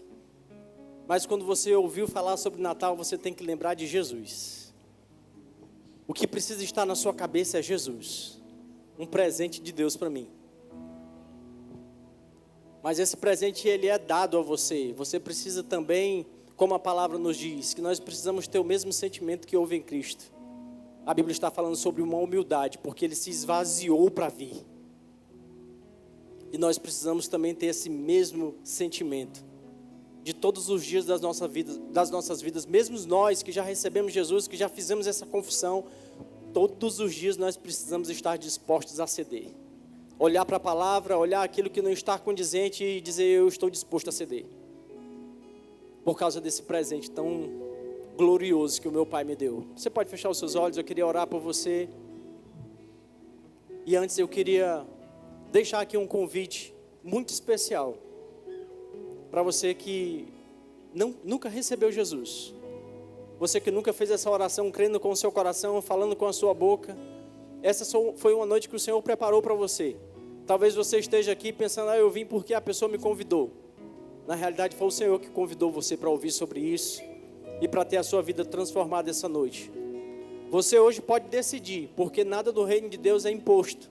mas quando você ouviu falar sobre Natal, você tem que lembrar de Jesus. O que precisa estar na sua cabeça é Jesus, um presente de Deus para mim. Mas esse presente ele é dado a você. Você precisa também, como a palavra nos diz, que nós precisamos ter o mesmo sentimento que houve em Cristo. A Bíblia está falando sobre uma humildade, porque Ele se esvaziou para vir. E nós precisamos também ter esse mesmo sentimento, de todos os dias das nossas vidas, mesmo nós que já recebemos Jesus, que já fizemos essa confissão, todos os dias nós precisamos estar dispostos a ceder. Olhar para a palavra, olhar aquilo que não está condizente e dizer, eu estou disposto a ceder. Por causa desse presente tão glorioso que o meu Pai me deu. Você pode fechar os seus olhos, eu queria orar por você. E antes eu queria deixar aqui um convite muito especial para você que nunca recebeu Jesus. Você que nunca fez essa oração crendo com o seu coração, falando com a sua boca. Essa foi uma noite que o Senhor preparou para você. Talvez você esteja aqui pensando, eu vim porque a pessoa me convidou. Na realidade foi o Senhor que convidou você para ouvir sobre isso e para ter a sua vida transformada essa noite. Você hoje pode decidir, porque nada do reino de Deus é imposto.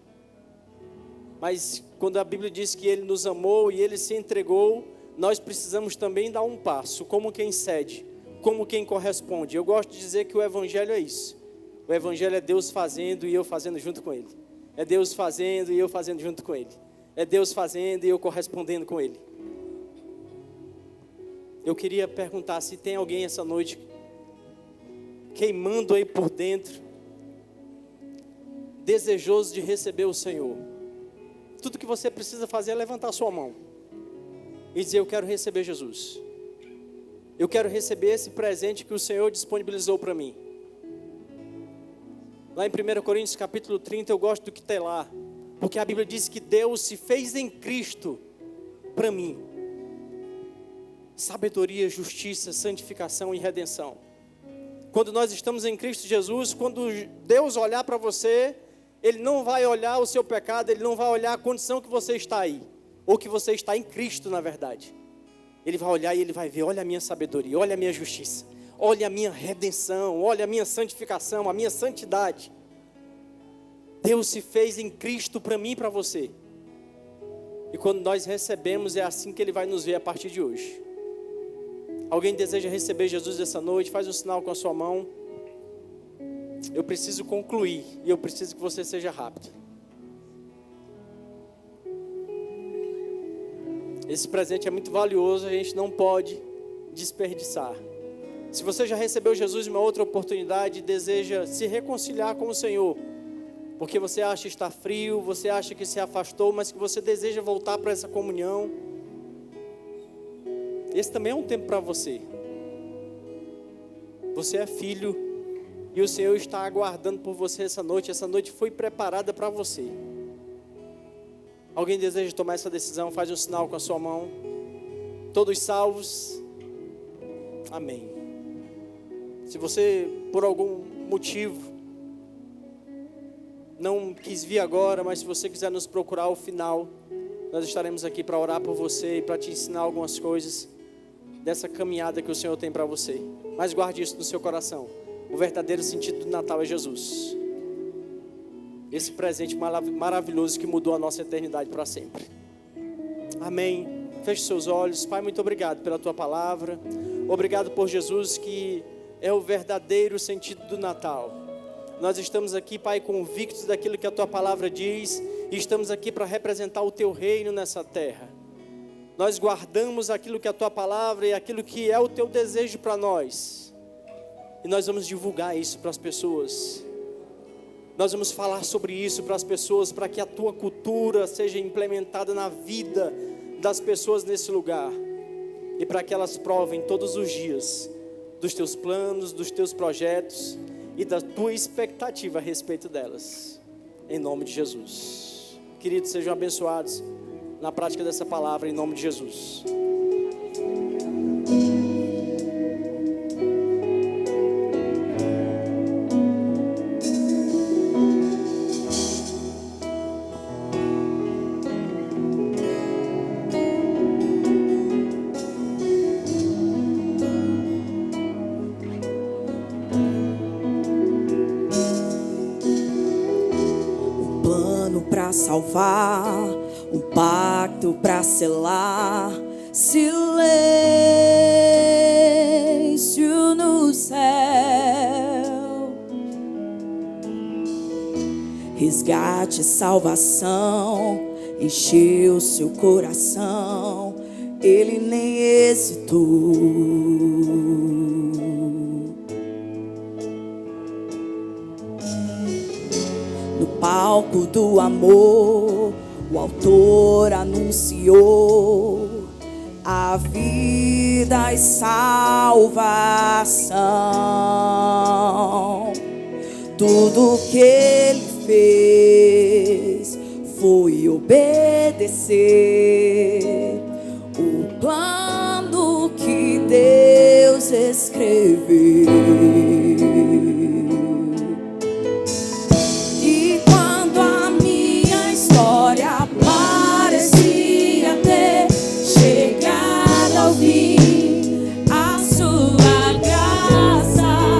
Mas quando a Bíblia diz que Ele nos amou e Ele se entregou, nós precisamos também dar um passo, como quem cede, como quem corresponde. Eu gosto de dizer que o Evangelho é isso. O Evangelho é Deus fazendo e eu fazendo junto com Ele. É Deus fazendo e eu fazendo junto com Ele. É Deus fazendo e eu correspondendo com Ele. Eu queria perguntar se tem alguém essa noite queimando aí por dentro, desejoso de receber o Senhor. Tudo que você precisa fazer é levantar a sua mão e dizer, eu quero receber Jesus. Eu quero receber esse presente que o Senhor disponibilizou para mim. Lá em 1 Coríntios capítulo 30, eu gosto do que tem lá, porque a Bíblia diz que Deus se fez em Cristo para mim. Sabedoria, justiça, santificação e redenção. Quando nós estamos em Cristo Jesus, quando Deus olhar para você, Ele não vai olhar o seu pecado, Ele não vai olhar a condição que você está aí, ou que você está em Cristo na verdade. Ele vai olhar e Ele vai ver, olha a minha sabedoria, olha a minha justiça, olha a minha redenção, olha a minha santificação, a minha santidade. Deus se fez em Cristo para mim e para você. E quando nós recebemos, é assim que Ele vai nos ver a partir de hoje. Alguém deseja receber Jesus essa noite? Faz um sinal com a sua mão. Eu preciso concluir e eu preciso que você seja rápido. Esse presente é muito valioso, a gente não pode desperdiçar. Se você já recebeu Jesus em uma outra oportunidade e deseja se reconciliar com o Senhor, porque você acha estar frio, você acha que se afastou, mas que você deseja voltar para essa comunhão, esse também é um tempo para você. Você é filho e o Senhor está aguardando por você essa noite. Essa noite foi preparada para você. Alguém deseja tomar essa decisão? Faz um sinal com a sua mão. Todos salvos? Amém. Se você, por algum motivo, não quis vir agora, mas se você quiser nos procurar ao final, nós estaremos aqui para orar por você e para te ensinar algumas coisas dessa caminhada que o Senhor tem para você. Mas guarde isso no seu coração. O verdadeiro sentido do Natal é Jesus. Esse presente maravilhoso que mudou a nossa eternidade para sempre. Amém. Feche seus olhos. Pai, muito obrigado pela Tua palavra. Obrigado por Jesus, que é o verdadeiro sentido do Natal. Nós estamos aqui, Pai, convictos daquilo que a Tua palavra diz. E estamos aqui para representar o Teu reino nessa terra. Nós guardamos aquilo que é a Tua palavra e aquilo que é o Teu desejo para nós. E nós vamos divulgar isso para as pessoas. Nós vamos falar sobre isso para as pessoas, para que a Tua cultura seja implementada na vida das pessoas nesse lugar. E para que elas provem todos os dias dos Teus planos, dos Teus projetos e da Tua expectativa a respeito delas. Em nome de Jesus. Queridos, sejam abençoados na prática dessa palavra, em nome de Jesus. Salvar, um pacto para selar, silêncio no céu, resgate, salvação, encheu seu coração, ele nem hesitou. Palco do amor, o autor anunciou a vida e salvação. Tudo que ele fez foi obedecer o plano que Deus escreveu. Parecia ter chegado ao fim, a sua graça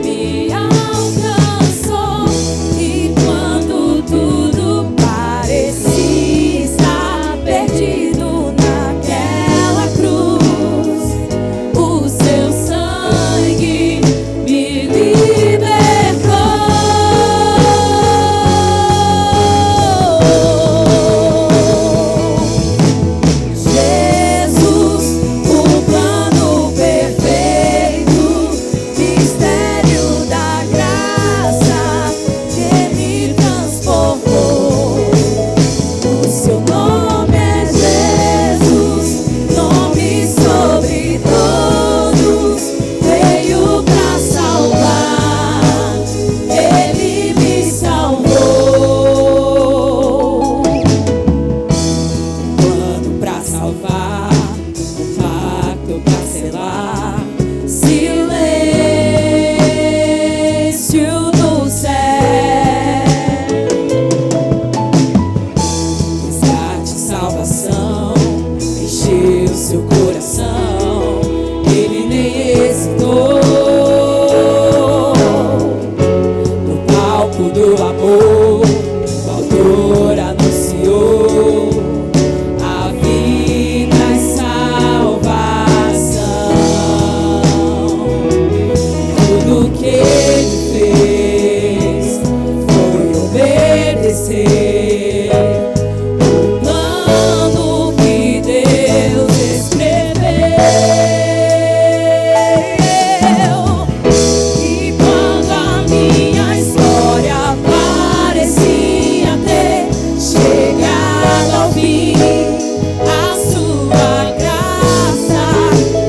me alcançou. E quando tudo parecia estar perdido, do amor, o autor anunciou a vida e salvação. Tudo que ele fez foi obedecer o plano que Deus escreveu. E quando a minha história parecia ter chegado ao fim, a sua graça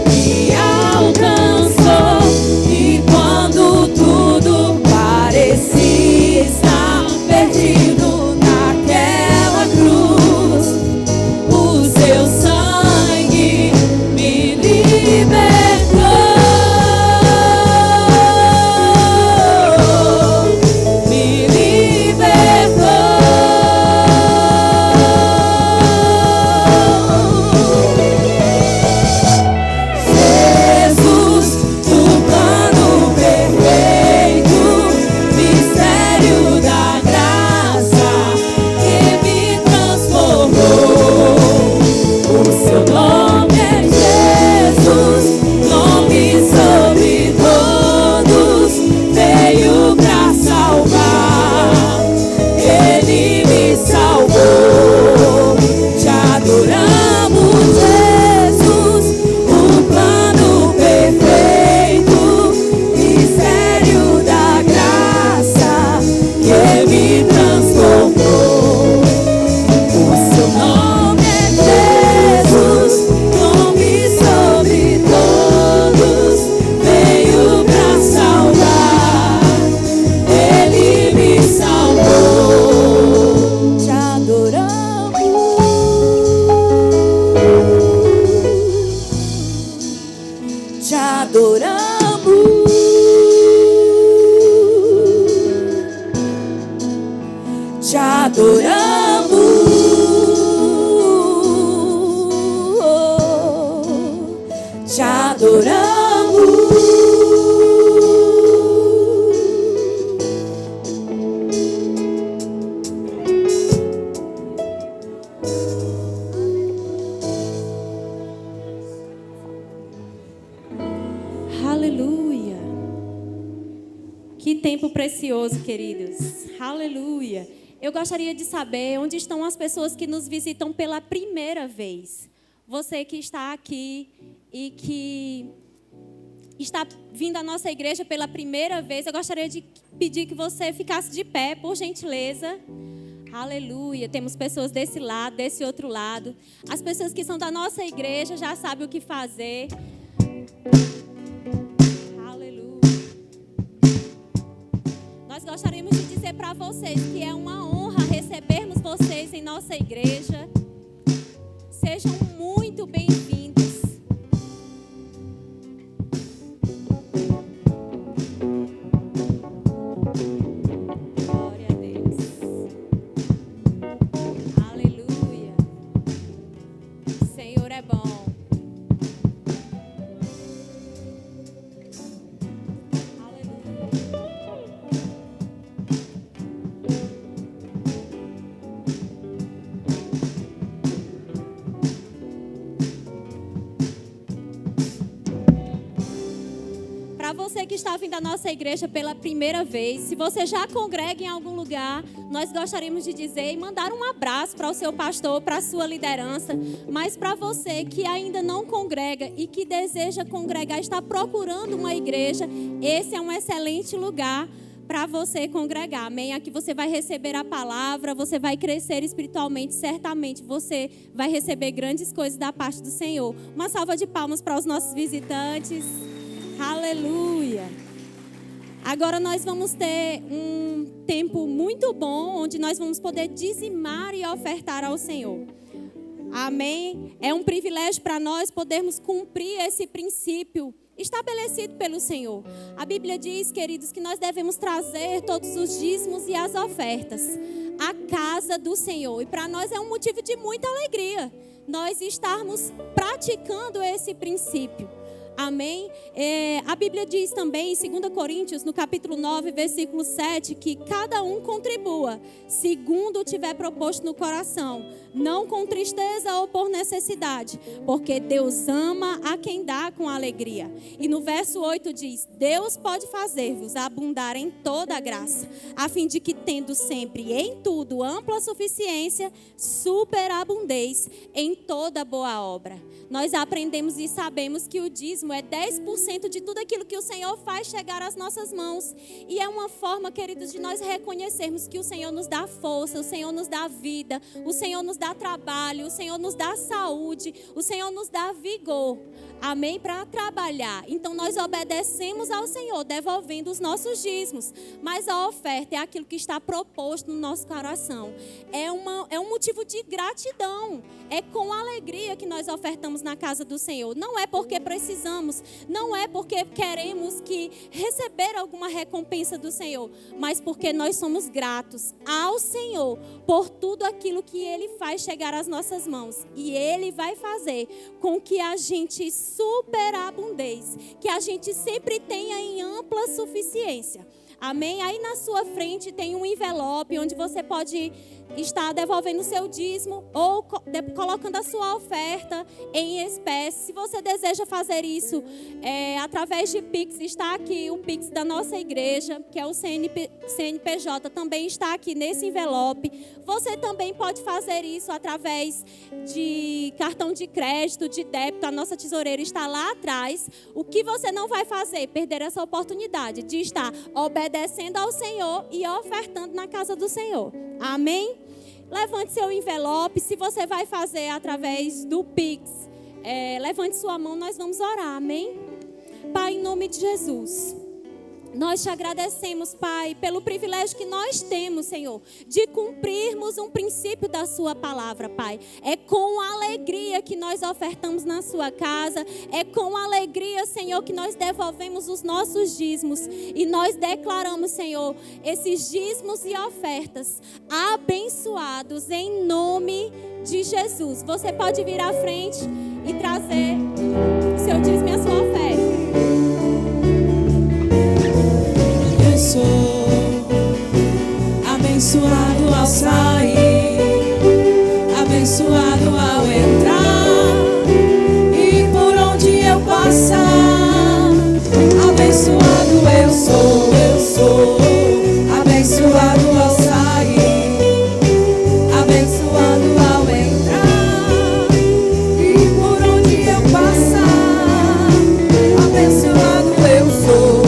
me alcançou. E quando tudo parecia estar perdido naquela cruz, o seu sangue me libertou, me libertou. Jesus, do plano perfeito, mistério da graça que me transformou. O seu nome é Jesus, nome sobre todos, veio pra salvar. Ele me salvou. Te adoramos, Jesus, o plano perfeito, mistério da graça que me transformou. O seu nome é Jesus, nome sobre todos, veio pra salvar. Ele me salvou. Te adoramos, te adoramos, te adoramos, te adoramos. Aleluia. Que tempo precioso, queridos. Aleluia. Eu gostaria de saber onde estão as pessoas que nos visitam pela primeira vez. Você que está aqui e que está vindo à nossa igreja pela primeira vez, eu gostaria de pedir que você ficasse de pé, por gentileza. Aleluia. Temos pessoas desse lado, desse outro lado. As pessoas que são da nossa igreja já sabem o que fazer. Aleluia. Nós gostaríamos de dizer para vocês que é uma honra recebermos vocês em nossa igreja. Sejam muito bem-vindos. Glória a Deus. Aleluia. O Senhor é bom. Para você que está vindo à nossa igreja pela primeira vez, se você já congrega em algum lugar, nós gostaríamos de dizer e mandar um abraço para o seu pastor, para a sua liderança. Mas para você que ainda não congrega e que deseja congregar, está procurando uma igreja, esse é um excelente lugar para você congregar, amém? Aqui você vai receber a palavra, você vai crescer espiritualmente, certamente você vai receber grandes coisas da parte do Senhor. Uma salva de palmas para os nossos visitantes. Aleluia! Agora nós vamos ter um tempo muito bom, onde nós vamos poder dizimar e ofertar ao Senhor. Amém? É um privilégio para nós podermos cumprir esse princípio estabelecido pelo Senhor. A Bíblia diz, queridos, que nós devemos trazer todos os dízimos e as ofertas à casa do Senhor. E para nós é um motivo de muita alegria nós estarmos praticando esse princípio. Amém? A Bíblia diz também em 2 Coríntios, no capítulo 9, versículo 7, que cada um contribua, segundo tiver proposto no coração, não com tristeza ou por necessidade, porque Deus ama a quem dá com alegria. E no verso 8 diz: Deus pode fazer-vos abundar em toda a graça, a fim de que, tendo sempre em tudo ampla suficiência, superabundeis em toda boa obra. Nós aprendemos e sabemos que o dízimo é 10% de tudo aquilo que o Senhor faz chegar às nossas mãos. E é uma forma, queridos, de nós reconhecermos que o Senhor nos dá força, o Senhor nos dá vida, o Senhor nos dá trabalho, o Senhor nos dá saúde, o Senhor nos dá vigor. Amém? Para trabalhar. Então nós obedecemos ao Senhor, devolvendo os nossos dízimos. Mas a oferta é aquilo que está proposto no nosso coração. É um motivo de gratidão. É com alegria que nós ofertamos na casa do Senhor. Não é porque precisamos, não é porque queremos receber alguma recompensa do Senhor, mas porque nós somos gratos ao Senhor por tudo aquilo que Ele faz chegar às nossas mãos. E Ele vai fazer com que a gente superabundez, que a gente sempre tenha em ampla suficiência. Amém? Aí na sua frente tem um envelope onde você pode estar devolvendo o seu dízimo ou colocando a sua oferta em espécie. Se você deseja fazer isso através de Pix, está aqui o Pix da nossa igreja, que é o CNPJ, também está aqui nesse envelope. Você também pode fazer isso através de cartão de crédito, de débito. A nossa tesoureira está lá atrás. O que você não vai fazer? Perder essa oportunidade de estar obedecendo ao Senhor e ofertando na casa do Senhor. Amém? Levante seu envelope. Se você vai fazer através do Pix, levante sua mão, nós vamos orar. Amém? Pai, em nome de Jesus, nós te agradecemos, Pai, pelo privilégio que nós temos, Senhor, de cumprirmos um princípio da sua palavra, Pai. É com alegria que nós ofertamos na sua casa, é com alegria, Senhor, que nós devolvemos os nossos dízimos e nós declaramos, Senhor, esses dízimos e ofertas abençoados em nome de Jesus. Você pode vir à frente e trazer o seu dízimo e a sua oferta. Sou abençoado ao sair, abençoado ao entrar, e por onde eu passar, abençoado eu sou abençoado ao sair, abençoado ao entrar, e por onde eu passar, abençoado eu sou.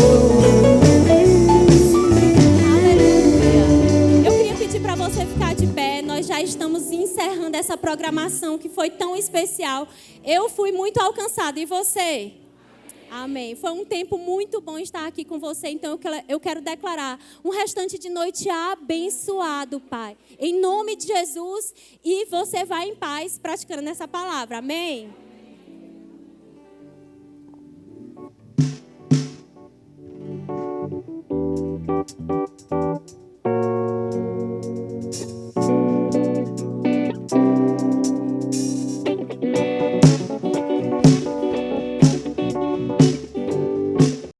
Já estamos encerrando essa programação que foi tão especial. Eu fui muito alcançada. E você? Amém. Foi um tempo muito bom estar aqui com você. Então eu quero declarar um restante de noite abençoado, Pai. Em nome de Jesus. E você vai em paz praticando essa palavra. Amém.